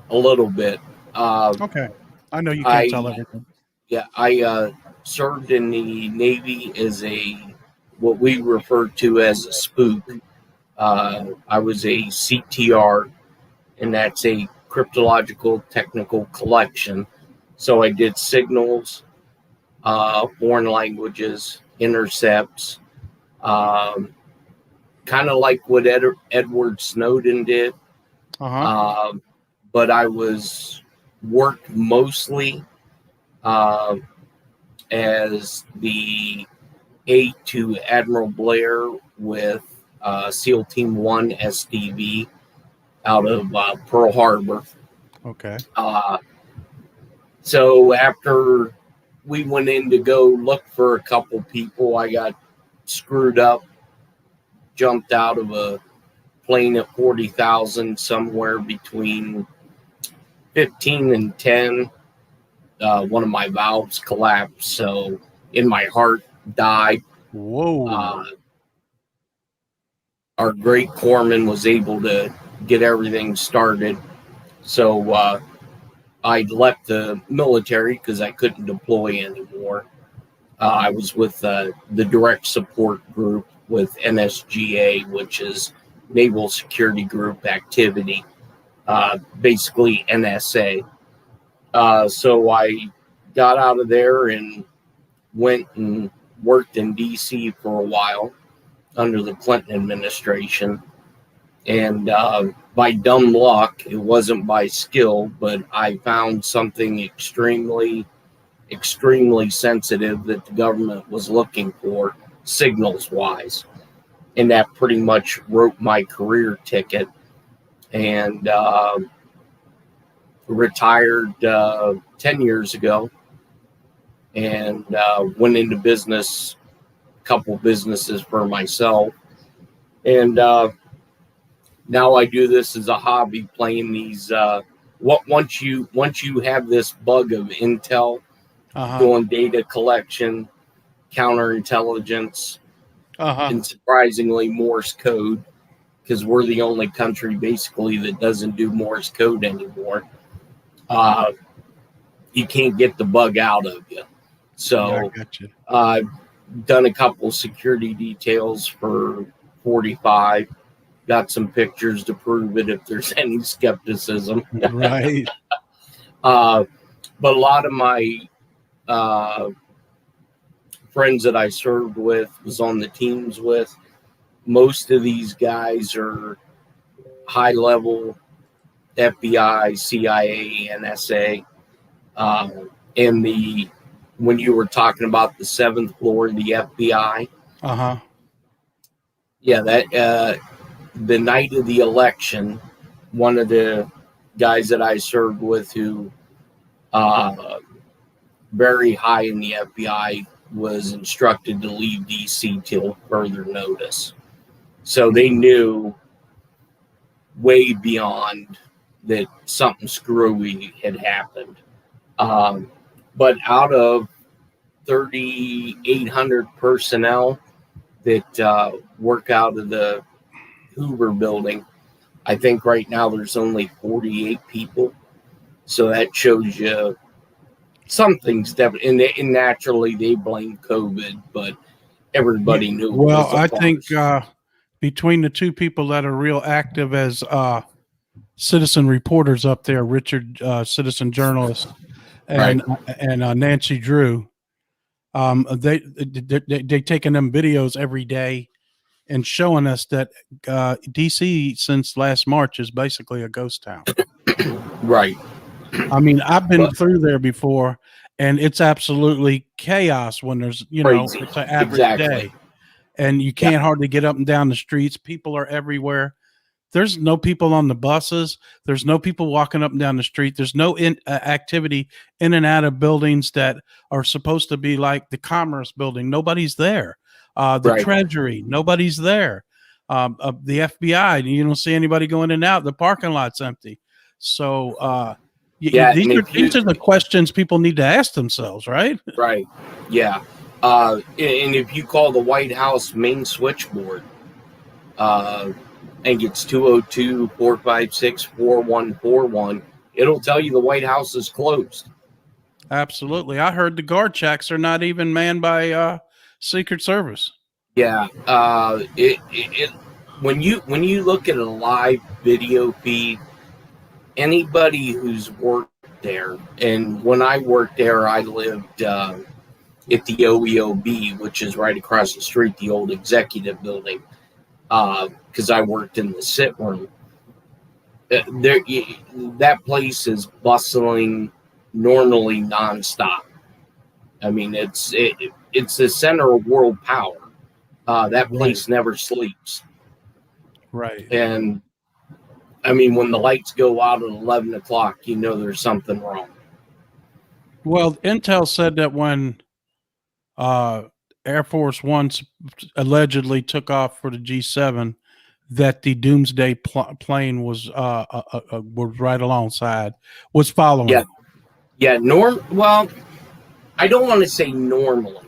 a little bit.
Okay. I know you can't tell everything.
Yeah, I served in the Navy as what we refer to as a spook. I was a CTR, and that's a cryptological technical collection. So I did signals, foreign languages, intercepts, kind of like what Edward Snowden did. But I worked mostly as the aide to Admiral Blair with SEAL Team 1 SDV out of Pearl Harbor.
Okay.
So after we went in to go look for a couple people, I got screwed up, jumped out of a plane at 40,000 somewhere between 15 and 10. One of my valves collapsed, so in my heart died.
Whoa.
Our great corpsman was able to get everything started. So I left the military because I couldn't deploy anymore. I was with the direct support group with NSGA, which is Naval Security Group Activity, basically NSA. So I got out of there and went and worked in D.C. for a while under the Clinton administration. And by dumb luck, it wasn't by skill, but I found something extremely, extremely sensitive that the government was looking for, signals-wise. And that pretty much wrote my career ticket. And retired 10 years ago and went into business, a couple businesses for myself. And now I do this as a hobby, playing these. Once you have this bug of intel, doing data collection, counterintelligence, and surprisingly Morse code, because we're the only country basically that doesn't do Morse code anymore. You can't get the bug out of you. So done a couple security details for 45. Got some pictures to prove it if there's any skepticism.
Right.
But a lot of my friends that I served with, was on the teams with, most of these guys are high level FBI, CIA, NSA. When you were talking about the 7th floor of the FBI, yeah, that the night of the election, one of the guys that I served with, who very high in the FBI, was instructed to leave DC till further notice. So they knew way beyond that something screwy had happened. But out of 3,800 personnel that work out of the Hoover building, I think right now there's only 48 people. So that shows you something's definitely, and naturally they blame COVID, but everybody knew.
Well, I think between the two people that are real active as citizen reporters up there, Richard, citizen journalist, and Nancy Drew, they taking them videos every day and showing us that DC since last March is basically a ghost town.
Right.
I mean, I've been through there before, and it's absolutely chaos when there's,
crazy.
It's an average day, and you can't hardly get up and down the streets. People are everywhere. There's no people on the buses. There's no people walking up and down the street. There's no activity in and out of buildings that are supposed to be like the Commerce Building. Nobody's there. The Treasury, nobody's there. The FBI, you don't see anybody going in and out. The parking lot's empty. So, these are the questions people need to ask themselves, right?
Right. Yeah. And if you call the White House main switchboard, and it's 202-456-4141, it'll tell you the White House is closed.
Absolutely. I heard the guard checks are not even manned by Secret Service.
Yeah. When you look at a live video feed, anybody who's worked there, and when I worked there, I lived at the OEOB, which is right across the street, the old executive building, because I worked in the sit room. That place is bustling normally nonstop. I mean, it's the center of world power. That place never sleeps.
Right.
And I mean, when the lights go out at 11 o'clock, there's something wrong.
Well, Intel said that when Air Force One allegedly took off for the G7, that the Doomsday plane was right alongside, was following.
Yeah. Yeah. Well, I don't want to say normally,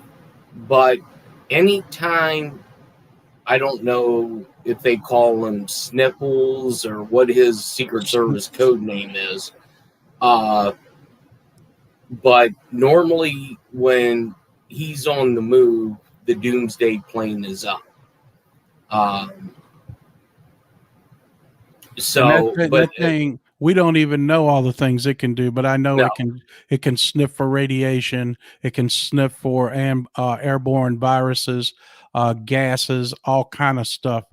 but anytime, I don't know if they call him Sniffles or what his Secret Service code name is. But normally when he's on the move, the Doomsday plane is up.
That thing, we don't even know all the things it can do, but I know it can sniff for radiation. It can sniff for airborne viruses, gases, all kind of stuff.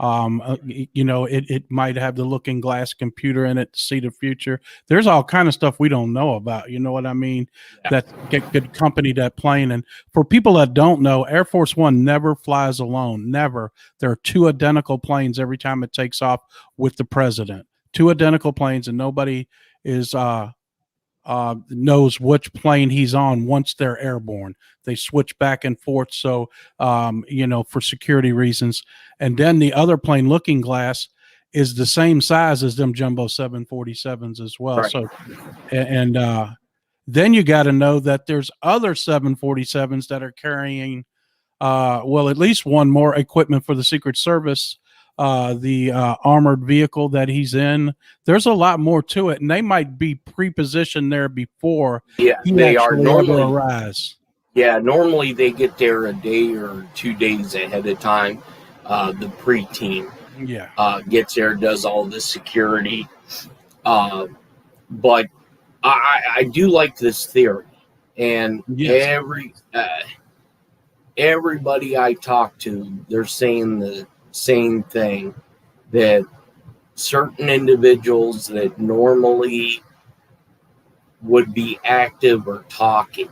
It might have the looking glass computer in it to see the future. There's all kind of stuff we don't know about. You know what I mean? Yeah. That could accompany that plane. And for people that don't know, Air Force One never flies alone. Never. There are two identical planes every time it takes off with the president. Two identical planes, and nobody is knows which plane he's on once they're airborne. They switch back and forth, so for security reasons. And then the other plane, Looking Glass, is the same size as them jumbo 747s as well. Right. So, and then you got to know that there's other 747s that are carrying, at least one more equipment for the Secret Service. The armored vehicle that he's in. There's a lot more to it, and they might be pre-positioned there before he actually arrives.
Yeah, normally they get there a day or 2 days ahead of time. The pre-team gets there, does all the security. But I do like this theory, and everybody I talk to, they're saying the same thing, that certain individuals that normally would be active or talking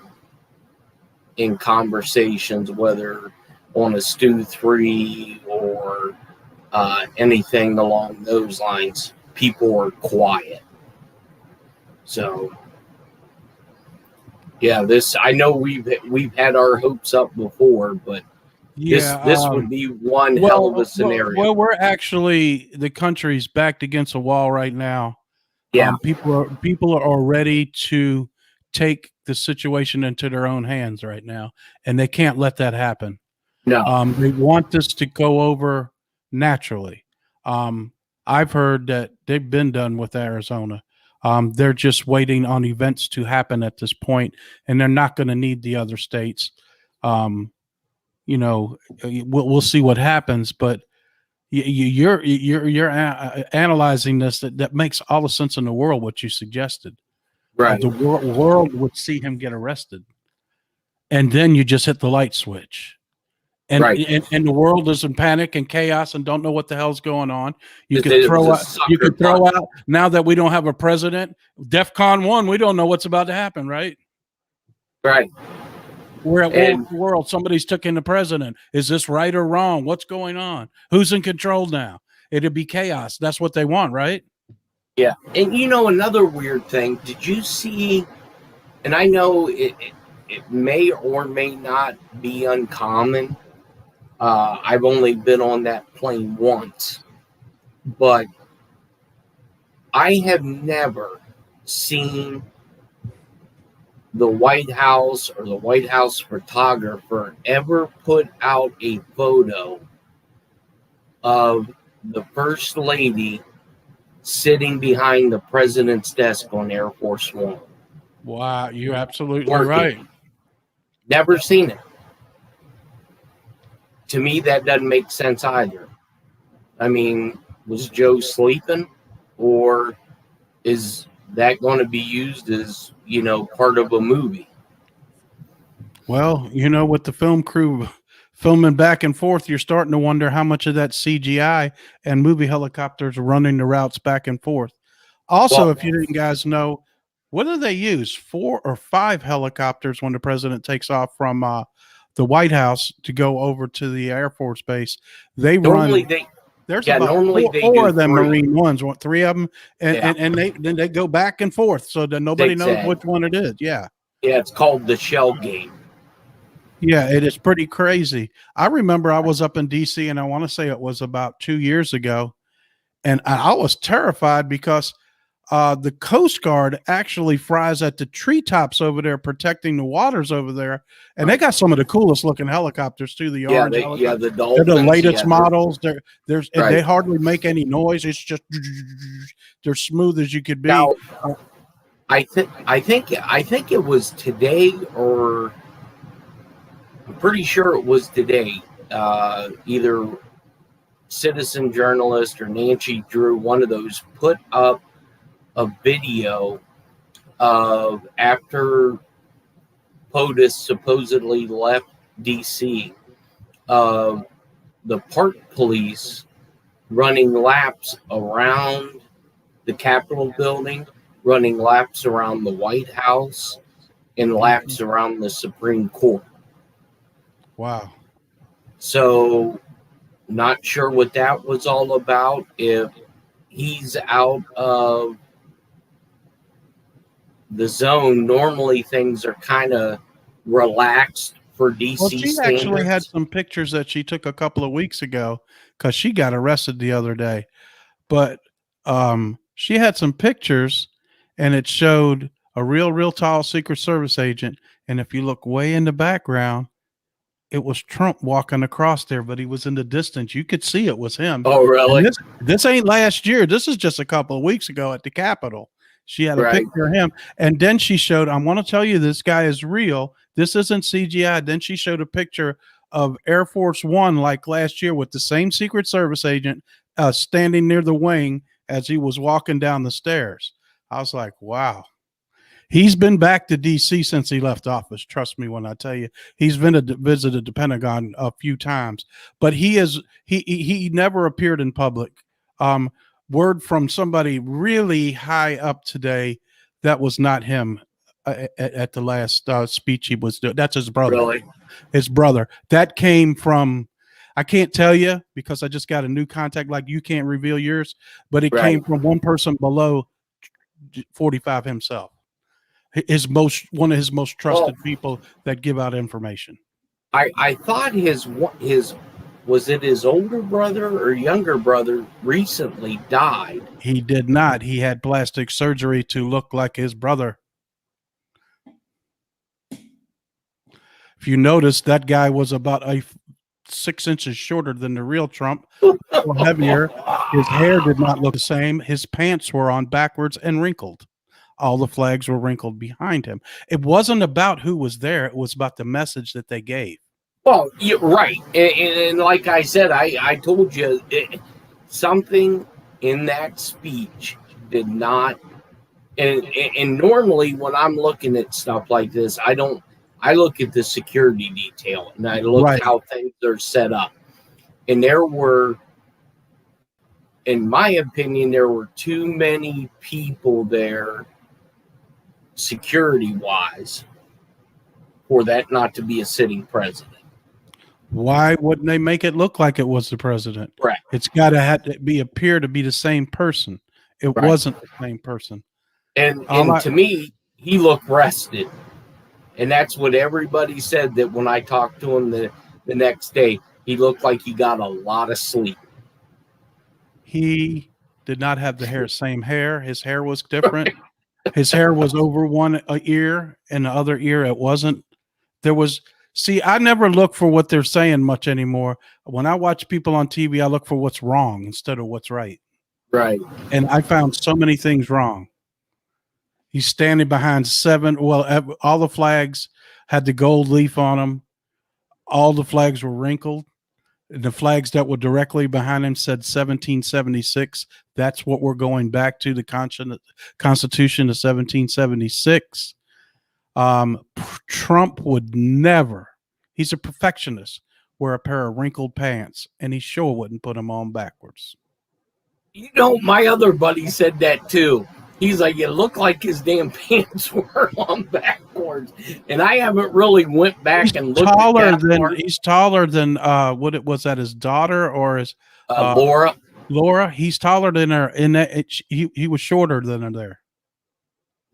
in conversations, whether on a Stew 3 or anything along those lines, people are quiet. So, yeah, I know we've had our hopes up before, but this would be one hell of a scenario.
Well, we're actually, the country's backed against a wall right now.
Yeah,
people are ready to take the situation into their own hands right now, and they can't let that happen.
No,
they want this to go over naturally. I've heard that they've been done with Arizona. They're just waiting on events to happen at this point, and they're not going to need the other states. We'll see what happens, but you're analyzing this. That makes all the sense in the world. What you suggested,
right?
The world would see him get arrested, and then you just hit the light switch. And, and the world is in panic and chaos and don't know what the hell's going on. You could throw out now that we don't have a president, DEFCON 1, we don't know what's about to happen, right?
Right.
We're at world. Somebody's taking the president. Is this right or wrong? What's going on? Who's in control now? It'd be chaos. That's what they want, right?
Yeah. And another weird thing, did you see, and I know it may or may not be uncommon, I've only been on that plane once, but I have never seen the White House or the White House photographer ever put out a photo of the First Lady sitting behind the president's desk on Air Force One.
Wow, you're absolutely right.
Never seen it. To me, that doesn't make sense either. I mean, was Joe sleeping, or is that going to be used as, part of a movie?
Well, with the film crew filming back and forth, you're starting to wonder how much of that CGI and movie helicopters are running the routes back and forth. Also, if you didn't guys know, what do they use? 4 or 5 helicopters when the president takes off from the White House to go over to the Air Force Base. There's about 4 of them 3 Marine ones, 3 of them, and they go back and forth so that nobody knows which one it is. Yeah,
it's called the shell game.
Yeah, it is pretty crazy. I remember I was up in DC, and I want to say it was about 2 years ago, and I was terrified because the Coast Guard actually flies at the treetops over there, protecting the waters over there, and they got some of the coolest looking helicopters too. The orange helicopters.
The Dolphins,
they're the latest models. They hardly make any noise. It's just they're smooth as you could be.
Now, I think it was today, or I'm pretty sure it was today. Either Citizen Journalist or Nancy Drew, one of those, put up a video of after POTUS supposedly left DC, of the park police running laps around the Capitol building, running laps around the White House, and laps around the Supreme Court.
Wow.
So, not sure what that was all about. If he's out of the zone, normally things are kind of relaxed for DC.
Well, she
standards.
Actually had some pictures that she took a couple of weeks ago because she got arrested the other day. But she had some pictures, and it showed a real tall Secret Service agent. And if you look way in the background, it was Trump walking across there, but he was in the distance. You could see it was him.
Oh, really?
This ain't last year. This is just a couple of weeks ago at the Capitol. She had a
Right.
picture of him. And then she showed, I want to tell you, this guy is real. This isn't CGI. Then she showed a picture of Air Force One like last year with the same Secret Service agent standing near the wing as he was walking down the stairs. I was like, wow. He's been back to D.C. since he left office. Trust me when I tell you, he's visited the Pentagon a few times, but he never appeared in public. Word from somebody really high up today that was not him at the last speech he was doing. That's his brother.
Really?
His brother. That came from, I can't tell you because I just got a new contact. Like you can't reveal yours, but it came from one person below 45 himself. One of his most trusted people that give out information.
I thought his was it his older brother or younger brother recently died?
He did not. He had plastic surgery to look like his brother. If you notice, that guy was about 6 inches shorter than the real Trump, heavier. His hair did not look the same. His pants were on backwards and wrinkled. All the flags were wrinkled behind him. It wasn't about who was there. It was about the message that they gave.
Well, you're right. And like I said, I told you something in that speech did not. And normally when I'm looking at stuff like this, I look at the security detail and I look how things are set up. And there were, in my opinion, there were too many people there security-wise for that not to be a sitting president.
Why wouldn't they make it look like it was the president?
Right.
It's got to have to appear to be the same person. It wasn't the same person.
And to me, he looked rested. And that's what everybody said, that when I talked to him the next day, he looked like he got a lot of sleep.
He did not have the same hair. His hair was different. His hair was over one ear and the other ear it wasn't. I never look for what they're saying much anymore. When I watch people on TV, I look for what's wrong instead of what's right.
Right.
And I found so many things wrong. He's standing behind all the flags had the gold leaf on them. All the flags were wrinkled. The flags that were directly behind him said 1776. That's what we're going back to, the Constitution of 1776. Trump would never, he's a perfectionist, wear a pair of wrinkled pants, and he sure wouldn't put them on backwards.
You know, my other buddy said that too. He's like, it looked like his damn pants were on backwards. And I haven't really went back and looked at that.
He's taller than what was that, his daughter or his
Laura?
Laura. He's taller than her. He was shorter than her there.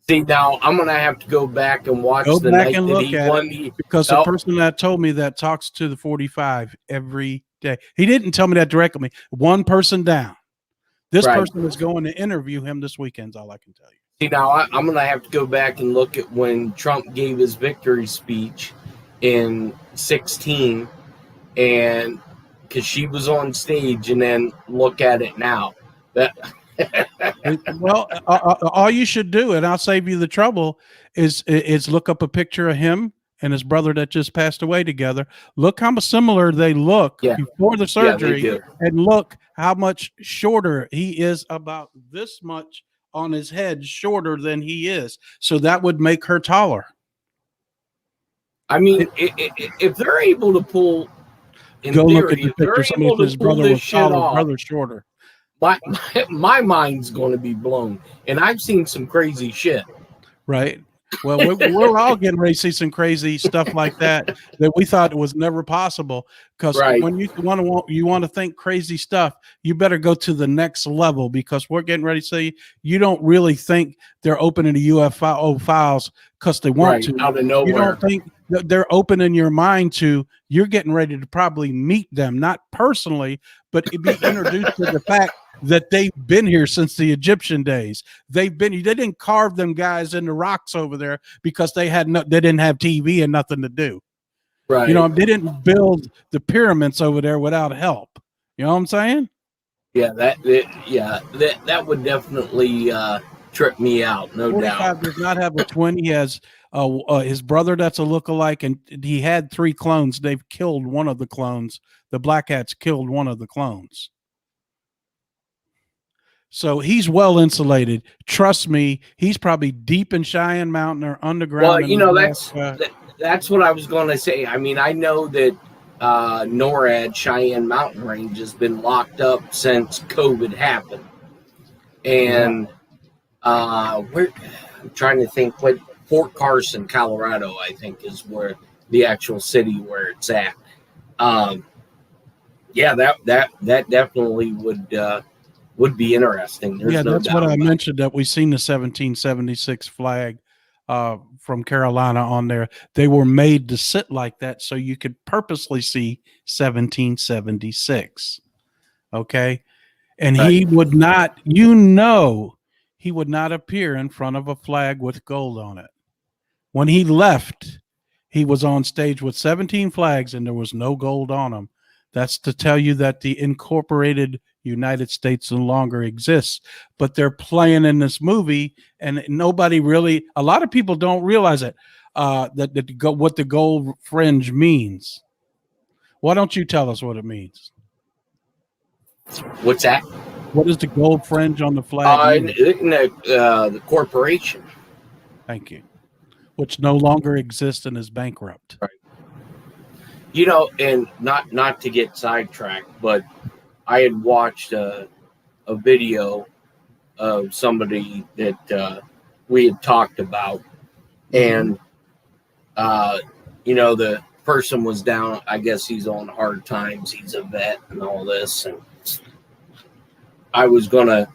See, now I'm gonna have to go back and watch
the
night
and
that
look
he
at
won
it because the person that told me that talks to the 45 every day. He didn't tell me that directly. One person down. This person is going to interview him this weekend, is all I can tell you.
See, now I'm going to have to go back and look at when Trump gave his victory speech in 2016, and because she was on stage, and then look at it now.
Well, all you should do, and I'll save you the trouble, is look up a picture of him and his brother that just passed away together. Look how similar they look before the surgery, and look how much shorter he is, about this much on his head shorter than he is. So that would make her taller.
I mean, if they're able to pull,
look at the picture. Somebody says his brother was taller, brother shorter.
My mind's going to be blown, and I've seen some crazy shit.
Right. Well, we're all getting ready to see some crazy stuff like that we thought it was never possible. Because when you want to think crazy stuff, you better go to the next level, because we're getting ready to see. You don't really think they're opening the UFO files because they want to.
Out of nowhere.
You don't think that they're opening your mind to. You're getting ready to probably meet them, not personally, but be introduced to the fact that they've been here since the Egyptian days. They didn't carve them guys in the rocks over there because they didn't have TV and nothing to do.
Right.
You know, they didn't build the pyramids over there without help. You know what I'm saying?
Yeah, that would definitely trip me out, no
45
doubt.
does not have a twin. He has his brother that's a lookalike, and he had 3 clones. They've killed one of the clones. The Black Hats killed one of the clones. So he's well insulated. Trust me, he's probably deep in Cheyenne Mountain or underground.
Well, you know, that's what I was going to say. I mean, I know that NORAD Cheyenne Mountain Range has been locked up since COVID happened. And I'm trying to think what Fort Carson, Colorado, I think is where the actual city where it's at. Yeah, that definitely would be interesting. There's
that's what I mentioned, that we've seen the 1776 flag from Carolina on there. They were made to sit like that so you could purposely see 1776. Okay. And he would not, he would not appear in front of a flag with gold on it. When he left, he was on stage with 17 flags and there was no gold on them. That's to tell you that the incorporated United States no longer exists, but they're playing in this movie, and nobody really, a lot of people don't realize it, what the gold fringe means. Why don't you tell us what it means?
What's that?
What is the gold fringe on the flag?
The corporation.
Thank you. Which no longer exists and is bankrupt.
Right. You know, and not to get sidetracked, but I had watched a video of somebody that we had talked about, and you know, the person was down. I guess he's on hard times. He's a vet and all this, and I was gonna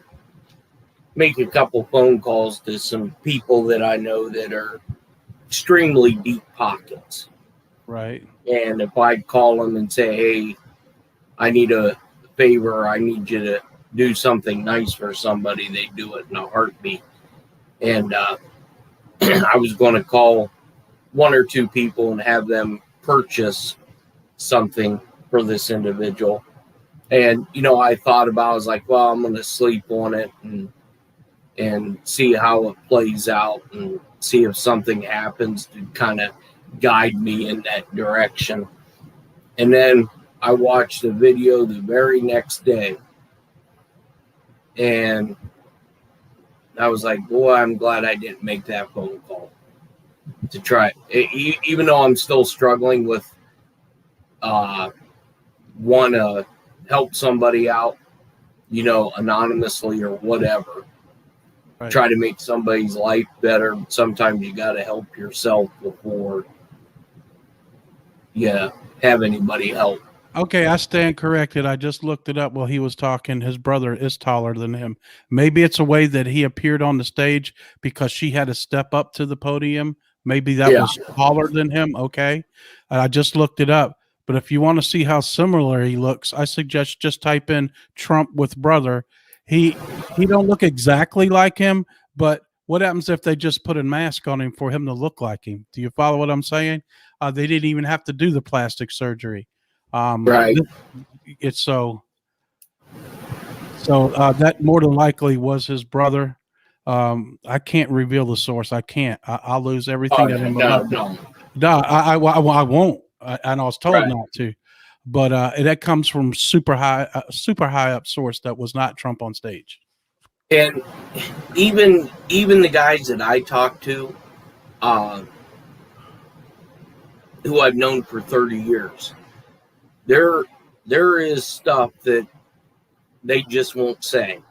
make a couple phone calls to some people that I know that are extremely deep pockets.
Right.
And if I'd call them and say, hey, I need a favor, I need you to do something nice for somebody, they do it in a heartbeat. And I was going to call 1 or 2 people and have them purchase something for this individual. And, you know, I thought about, I was like, well, I'm going to sleep on it and see how it plays out and see if something happens to kind of guide me in that direction. And then I watched the video the very next day, and I was like, boy, I'm glad I didn't make that phone call to try it. Even though I'm still struggling with want to help somebody out, you know, anonymously or whatever. Right. Try to make somebody's life better. Sometimes you got to help yourself before you have anybody help.
Okay, I stand corrected. I just looked it up while he was talking. His brother is taller than him. Maybe it's a way that he appeared on the stage because she had to step up to the podium. Maybe that was taller than him. Okay, I just looked it up. But if you want to see how similar he looks, I suggest just type in Trump with brother. He don't look exactly like him, but what happens if they just put a mask on him for him to look like him? Do you follow what I'm saying? They didn't even have to do the plastic surgery.
Right.
It's so that more than likely was his brother. I can't reveal the source. I can't. I'll lose everything. No, I won't. And I was told not to. But that comes from super high up source that was not Trump on stage.
And even the guys that I talk to, who I've known for 30 years, there is stuff that they just won't say,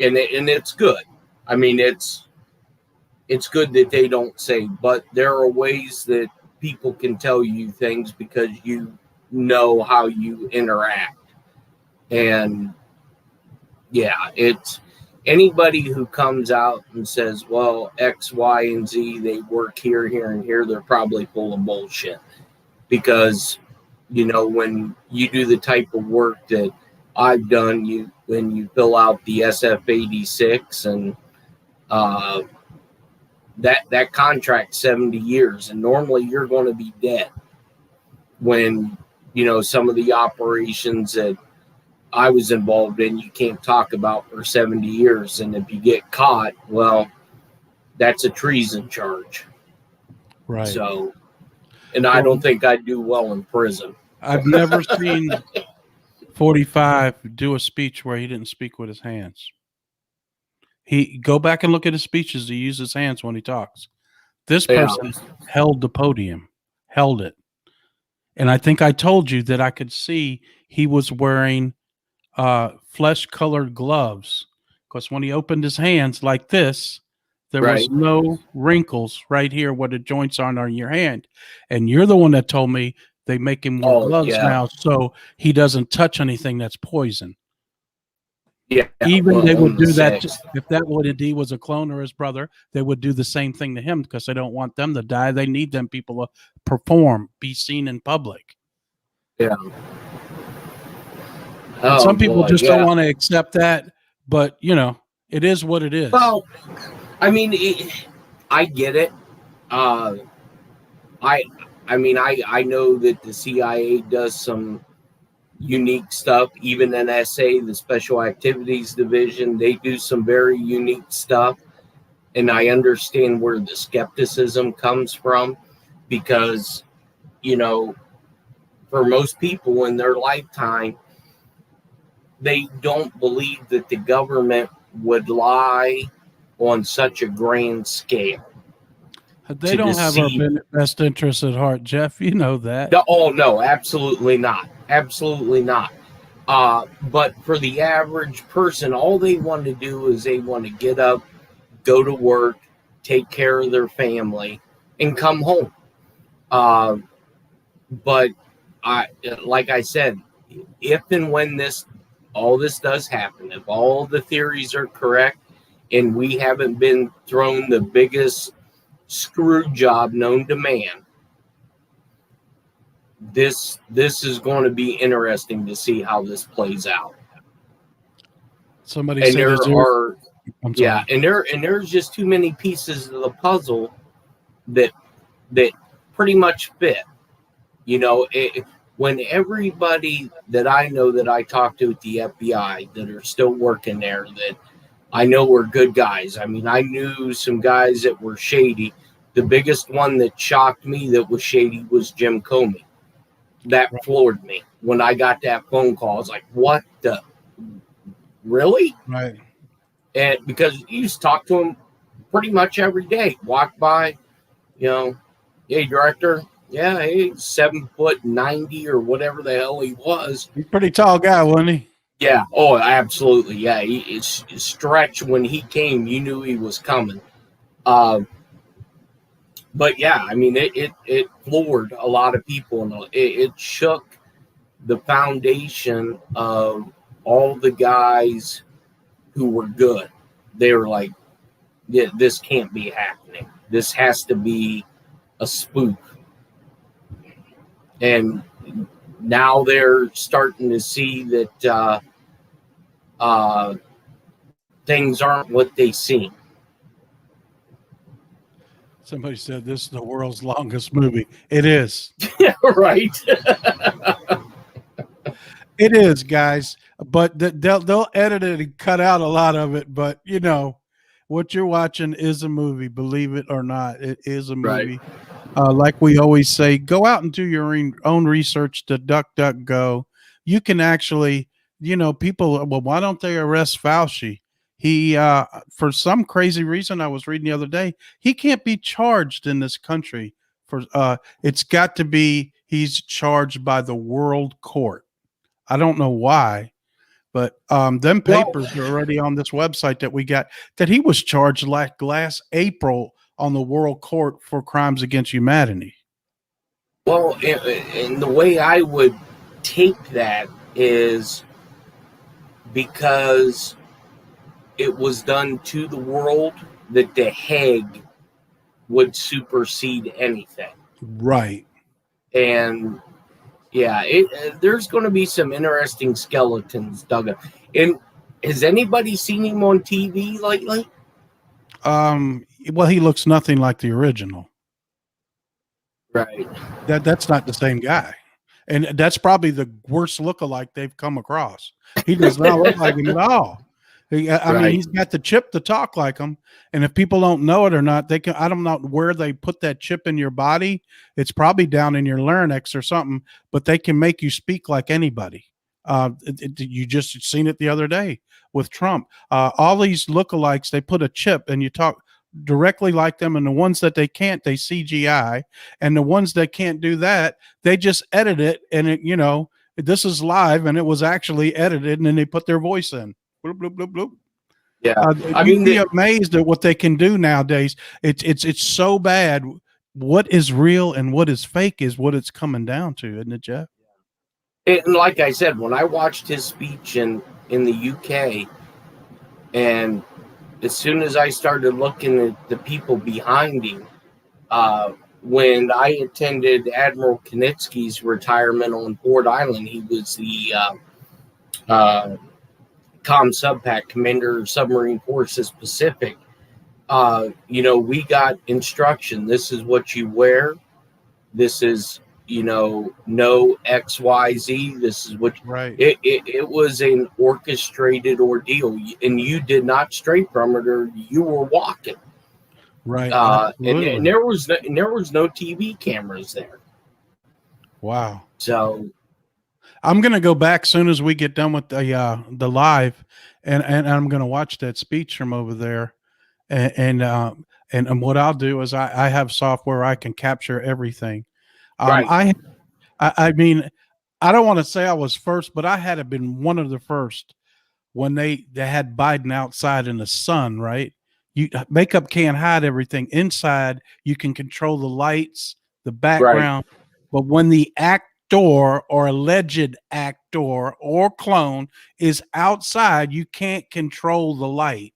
and it's good. I mean, it's good that they don't say, but there are ways that people can tell you things because you know how you interact. And yeah, it's anybody who comes out and says, well, X, Y, and Z, they work here, and here, they're probably full of bullshit. Because, you know, when you do the type of work that I've done, when you fill out the SF-86 and that contract's 70 years, and normally you're going to be dead when, you know, some of the operations that I was involved in, you can't talk about for 70 years. And if you get caught, well, that's a treason charge.
Right.
So, and I don't think I'd do well in prison.
I've never seen 45 do a speech where he didn't speak with his hands. He go back and look at his speeches. He uses his hands when he talks. This person held the podium, held it. And I think I told you that I could see he was wearing flesh-colored gloves, because when he opened his hands like this, there was no wrinkles right here where the joints aren't on your hand. And you're the one that told me they make him wear gloves now so he doesn't touch anything that's poison.
Yeah,
even they would do that if that would indeed was a clone or his brother. They would do the same thing to him because they don't want them to die. They need them people to perform, be seen in public.
Yeah.
Some people just don't want to accept that, but you know, it is what it is.
Well, I mean, I get it. I mean, I know that the CIA does some unique stuff. Even NSA, the Special Activities Division, they do some very unique stuff. And I understand where the skepticism comes from, because, you know, for most people in their lifetime, they don't believe that the government would lie on such a grand scale.
They don't have our best interests at heart, Jeff. You know that.
Oh, no, absolutely not. Absolutely not. But for the average person, all they want to do is they want to get up, go to work, take care of their family, and come home. But like I said, if and when all this does happen, if all the theories are correct, and we haven't been thrown the biggest screw job known to man, this is going to be interesting to see how this plays out.
Somebody said
there's just too many pieces of the puzzle that pretty much fit. You know, when everybody that I know that I talk to at the FBI that are still working there, that I know were good guys. I mean, I knew some guys that were shady. The biggest one that shocked me that was shady was Jim Comey. That floored me when I got that phone call. I was like, what the? Really?
Right.
And because you used to talk to him pretty much every day. Walk by, you know, hey, director. Yeah, hey, 7'90" or whatever the hell he was.
He's a pretty tall guy, wasn't he?
Yeah. Oh, absolutely. Yeah. It's Stretch, when he came, you knew he was coming. But yeah, I mean, it floored a lot of people, and it shook the foundation of all the guys who were good. They were like, yeah, this can't be happening. This has to be a spoof. And now they're starting to see that things aren't what they seem.
Somebody said this is the world's longest movie. It is.
Yeah, right.
It is, guys. But they'll edit it and cut out a lot of it. But, you know, what you're watching is a movie. Believe it or not, it is a movie. Right. Like we always say, go out and do your own research to DuckDuckGo. You can actually, you know, people, well, why don't they arrest Fauci? He, for some crazy reason I was reading the other day, he can't be charged in this country for, it's got to be, he's charged by the World Court. I don't know why, but them papers are already on this website that we got, that he was charged like last April on the World Court for crimes against humanity.
Well, and the way I would take that is because it was done to the world, that the Hague would supersede anything.
Right.
And yeah, there's going to be some interesting skeletons dug up. And has anybody seen him on TV lately?
Well, he looks nothing like the original.
Right.
That's not the same guy. And that's probably the worst lookalike they've come across. He does not look like him at all. I mean, he's got the chip to talk like him. And if people don't know it or not, they can. I don't know where they put that chip in your body. It's probably down in your larynx or something. But they can make you speak like anybody. You just seen it the other day with Trump. All these lookalikes, they put a chip and you talk directly like them, and the ones that they can't, they CGI, and the ones that can't do that, they just edit it, and it, this is live, and it was actually edited, and then they put their voice in. Bloop, bloop, bloop, bloop.
Yeah,
you'd be amazed at what they can do nowadays. It's so bad. What is real and what is fake is what it's coming down to, isn't it, Jeff?
And like I said, when I watched his speech in the UK, and as soon as I started looking at the people behind him, when I attended Admiral Knitsky's retirement on Port Island, he was the Com Subpac Commander of Submarine Forces Pacific. We got instruction. This is what you wear. This is, no XYZ. This is what it was an orchestrated ordeal, and you did not stray from it, or you were walking.
Right.
And there was no TV cameras there.
Wow.
So
I'm gonna go back soon as we get done with the live, and I'm gonna watch that speech from over there, and what I'll do is I have software I can capture everything.
Right.
I mean, I don't want to say I was first, but I had to been one of the first when they had Biden outside in the sun, right? Makeup can't hide everything. Inside, you can control the lights, the background, but when the actor or alleged actor or clone is outside, you can't control the light.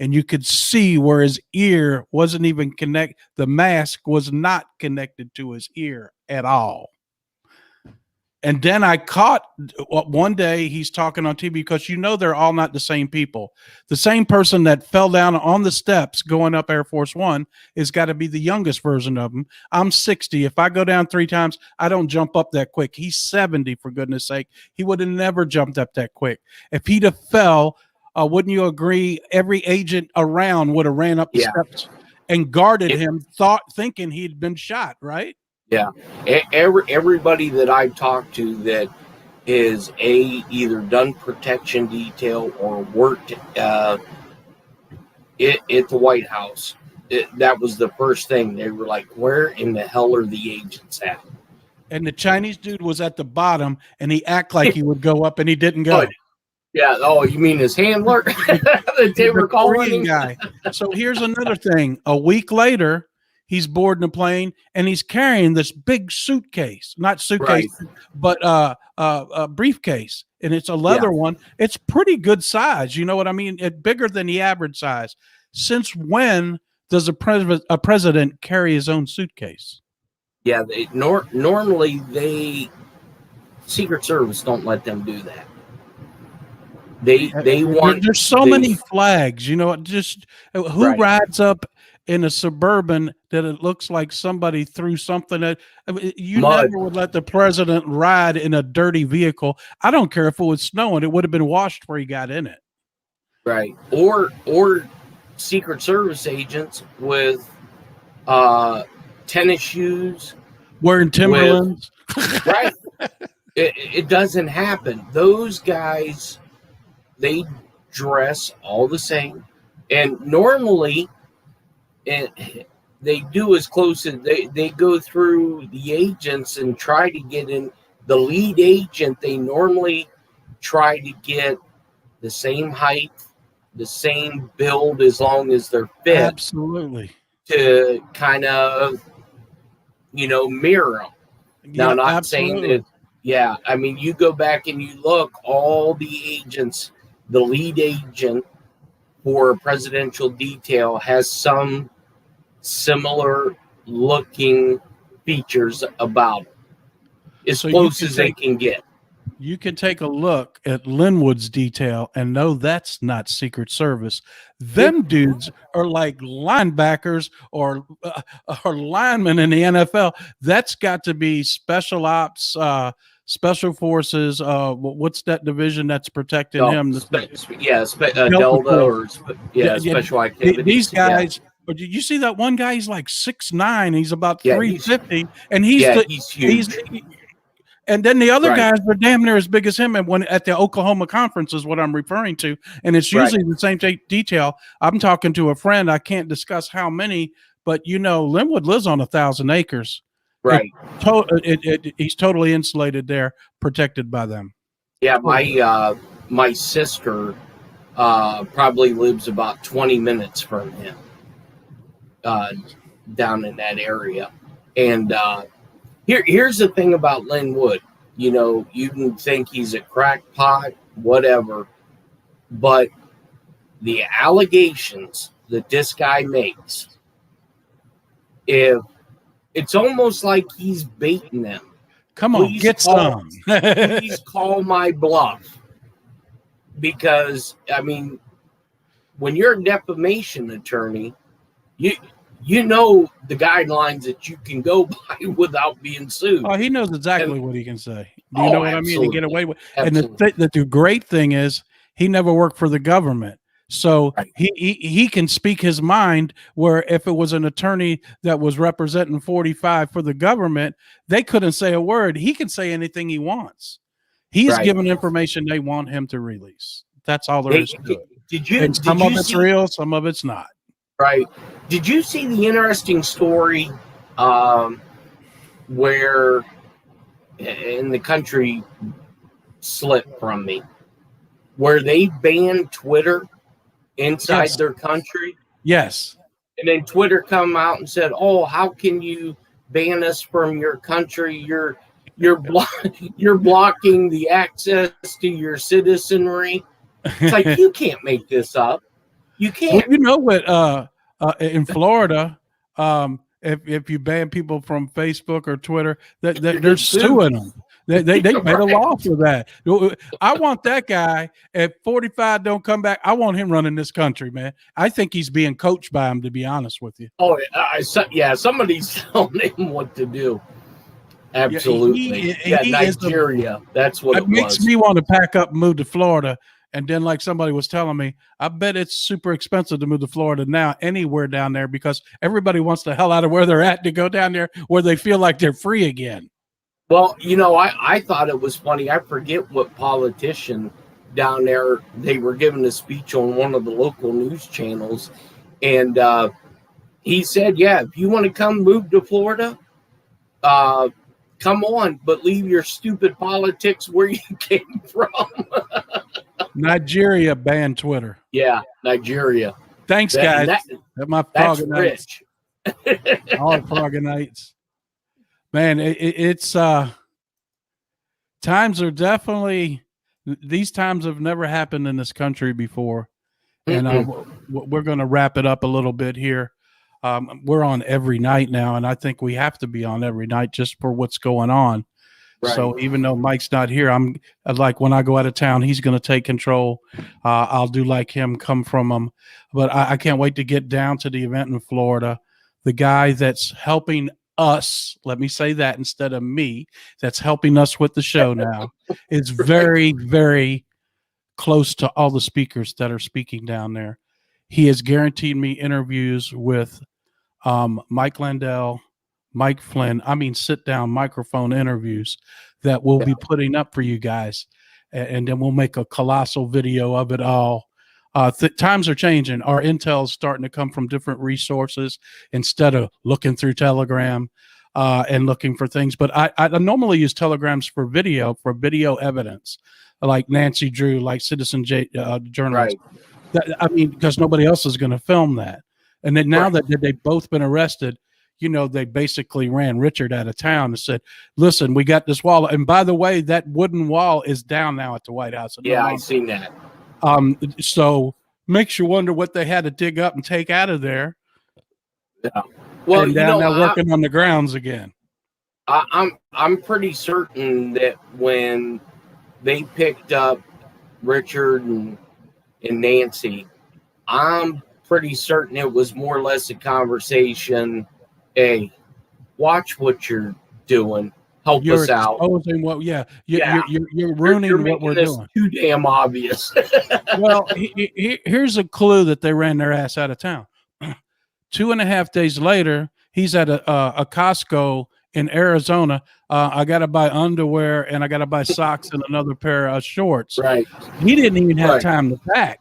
And you could see where his ear wasn't even connected. The mask was not connected to his ear at all. And then I caught one day he's talking on TV, because they're all not the same people. The same person that fell down on the steps going up Air Force One is got to be the youngest version of him. I'm 60. If I go down 3 times, I don't jump up that quick. He's 70, for goodness sake. He would have never jumped up that quick. If he'd have fell, wouldn't you agree? Every agent around would have ran up the steps and guarded him, thinking he'd been shot, right?
Yeah. Everybody that I've talked to that is either done protection detail or worked at the White House, that was the first thing. They were like, where in the hell are the agents at?
And the Chinese dude was at the bottom, and he acted like he would go up, and he didn't go.
Yeah. Oh, you mean his handler? They were calling him
guy. So here's another thing. A week later, he's boarding a plane, and he's carrying this big suitcase, not suitcase, but a briefcase, and it's a leather one. It's pretty good size. You know what I mean? It's bigger than the average size. Since when does a president carry his own suitcase?
Yeah, normally Secret Service don't let them do that. They want.
There's so many flags. Just who rides up in a Suburban that it looks like somebody threw something at. Never would let the president ride in a dirty vehicle. I don't care if it was snowing; it would have been washed before he got in it.
Right. Or Secret Service agents with tennis shoes,
wearing Timberlands.
Right. It doesn't happen. Those guys, they dress all the same, and normally they do as close as they go through the agents and try to get in. The lead agent, they normally try to get the same height, the same build, as long as they're fit.
Absolutely.
To kind of, mirror them. Now, not saying that. Yeah, I mean, you go back and you look, all the agents, the lead agent for a presidential detail has some similar looking features about it, as close as they can get.
You can take a look at Linwood's detail and know that's not Secret Service. Them dudes are like linebackers or linemen in the NFL. That's got to be special ops, special forces. What's that division that's protecting him?
Delta or special activities.
These guys. But did you see that one guy? He's like 6'9". He's about 350, and he's
huge.
And then the other guys are damn near as big as him. And when at the Oklahoma conference is what I'm referring to. And it's usually the same detail. I'm talking to a friend. I can't discuss how many, but Linwood lives on 1,000 acres.
Right.
He's totally insulated there, protected by them.
Yeah. My sister probably lives about 20 minutes from him down in that area. And, Here's the thing about Linwood. You can think he's a crackpot, whatever, but the allegations that this guy makes, it's almost like he's baiting them.
Come on, some.
Please call my bluff. Because, when you're a defamation attorney, you know the guidelines that you can go by without being sued.
Oh, he knows exactly what he can say. Do you know what I mean? To get away with.
Absolutely.
And the great thing is he never worked for the government. So he can speak his mind, where if it was an attorney that was representing 45 for the government, they couldn't say a word. He can say anything he wants. He's given information they want him to release. That's all there is to it. Some of it's real, some of it's not.
Right. Did you see the interesting story where in the country slipped from me, where they banned Twitter inside their country?
Yes.
And then Twitter come out and said, "Oh, how can you ban us from your country? You're blocking the access to your citizenry." It's like, you can't make this up. You can't.
Well, you know what? In Florida, if you ban people from Facebook or Twitter, they're suing them. They made a law for that. I want that guy. If 45 don't come back, I want him running this country, man. I think he's being coached by him, to be honest with you.
Oh, somebody's telling him what to do. Absolutely. Nigeria. That's what it was.
It makes me want to pack up and move to Florida. And then, like somebody was telling me, I bet it's super expensive to move to Florida now, anywhere down there, because everybody wants the hell out of where they're at to go down there where they feel like they're free again.
Well, I thought it was funny. I forget what politician down there, they were giving a speech on one of the local news channels. And he said, if you want to move to Florida, come on, but leave your stupid politics where you came from.
Nigeria banned Twitter.
Yeah, Nigeria.
Thanks, guys.
That's rich.
All Frogonites. Man, it's times are definitely, these times have never happened in this country before. And we're going to wrap it up a little bit here. We're on every night now, and I think we have to be on every night just for what's going on. Right. So even though Mike's not here, I'm like, when I go out of town, he's going to take control. I'll do like him, come from him. But I can't wait to get down to the event in Florida. The guy that's helping us, let me say that instead of me, that's helping us with the show now, is very, very close to all the speakers that are speaking down there. He has guaranteed me interviews with Mike Landell, Mike Flynn. I mean, sit down microphone interviews that we'll be putting up for you guys. And then we'll make a colossal video of it all. Times are changing. Our intel is starting to come from different resources instead of looking through Telegram and looking for things. But I normally use Telegrams for video evidence, like Nancy Drew, like Citizen journalist.
Right.
Because nobody else is going to film that. And then now that they've both been arrested, they basically ran Richard out of town and said, listen, we got this wall. And by the way, that wooden wall is down now at the White House.
I've seen that.
So makes you wonder what they had to dig up and take out of there.
Yeah. Well,
and now they're working on the grounds again.
I'm pretty certain that when they picked up Richard and Nancy, I'm pretty certain it was more or less a conversation. Hey, watch what you're doing. Help
You're
us out.
exposing what? Yeah,
Yeah.
you're ruining
You're
what we're
making this
doing.
too damn obvious.
Well, here's a clue that they ran their ass out of town. 2.5 days later, he's at a Costco in Arizona. I got to buy underwear and I got to buy socks and another pair of shorts.
Right.
He didn't even have
Right.
time to pack.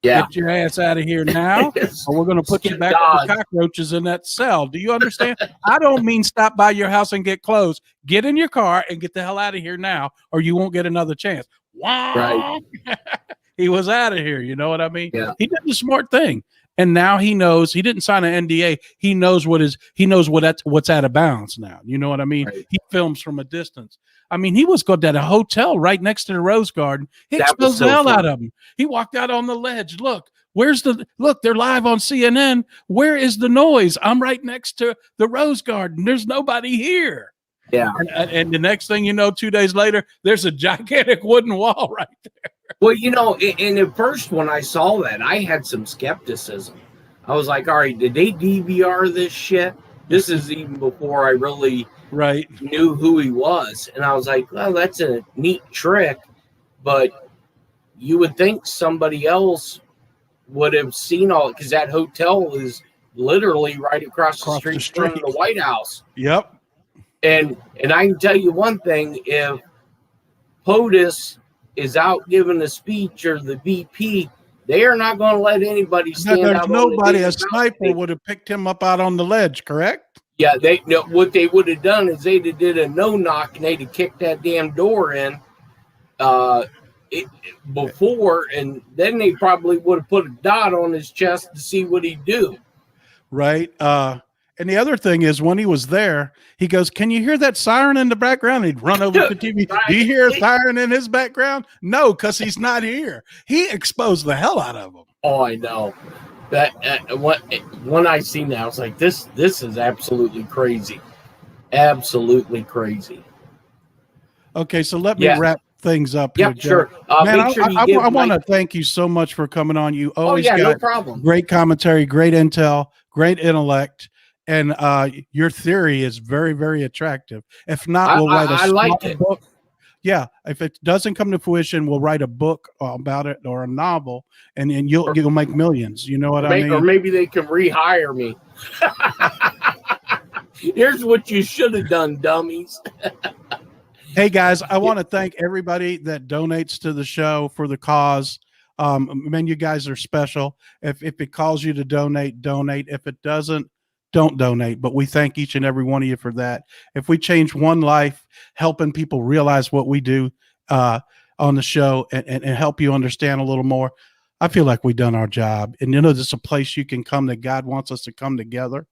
Yeah.
Get your ass out of here now, or we're going to put you back with the cockroaches in that cell. Do you understand? I don't mean stop by your house and get clothes. Get in your car and get the hell out of here now, or you won't get another chance.
Right.
He was out of here. You know what I mean?
Yeah.
He did the smart thing. And now he knows he didn't sign an NDA. He knows what's out of bounds now. You know what I mean?
Right.
He films from a distance. I mean, he was going to a hotel right next to the Rose Garden. He exposed the hell out of him. He walked out on the ledge. Look, they're live on CNN. Where is the noise? I'm right next to the Rose Garden. There's nobody here.
Yeah.
And the next thing you know, 2 days later, there's a gigantic wooden wall right there.
Well, and at first when I saw that, I had some skepticism. I was like, all right, did they DVR this shit? This is even before I really knew who he was. And I was like, well, that's a neat trick. But you would think somebody else would have seen all it, because that hotel is literally right across the street from the White House.
Yep.
And I can tell you one thing, if POTUS is out giving a speech or the VP, they are not going to let anybody stand out.
Nobody, a sniper would have picked him up out on the ledge, correct?
Yeah, what they would have done is they'd have did a no knock and they'd have kicked that damn door in before, and then they probably would have put a dot on his chest to see what he'd do.
Right. And the other thing is, when he was there, he goes, "Can you hear that siren in the background?" He'd run over to the TV. Right. Do you hear a siren in his background? No, because he's not here. He exposed the hell out of him.
Oh, I know. That when I seen that, I was like, "This is absolutely crazy, absolutely crazy."
Okay, so let me wrap things up.
Yeah, sure.
Man, I want to thank you so much for coming on. You always got
no problem.
Great commentary, great intel, great intellect. And your theory is very, very attractive. If not, we'll write a book. Yeah, if it doesn't come to fruition, we'll write a book about it or a novel, and you'll make millions. You know what I mean?
Or maybe they can rehire me. Here's what you should have done, dummies.
Hey guys, I want to thank everybody that donates to the show for the cause. Man, you guys are special. If it calls you to donate, donate. If it doesn't, don't donate, but we thank each and every one of you for that. If we change one life, helping people realize what we do on the show and help you understand a little more, I feel like we've done our job. And there's a place you can come that God wants us to come together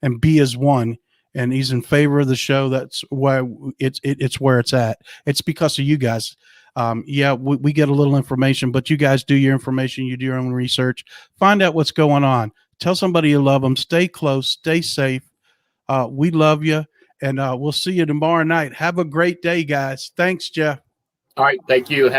and be as one. And he's in favor of the show. That's why it's where it's at. It's because of you guys. We get a little information, but you guys do your information. You do your own research. Find out what's going on. Tell somebody you love them. Stay close. Stay safe. We love you. And we'll see you tomorrow night. Have a great day, guys. Thanks, Jeff.
All right. Thank you.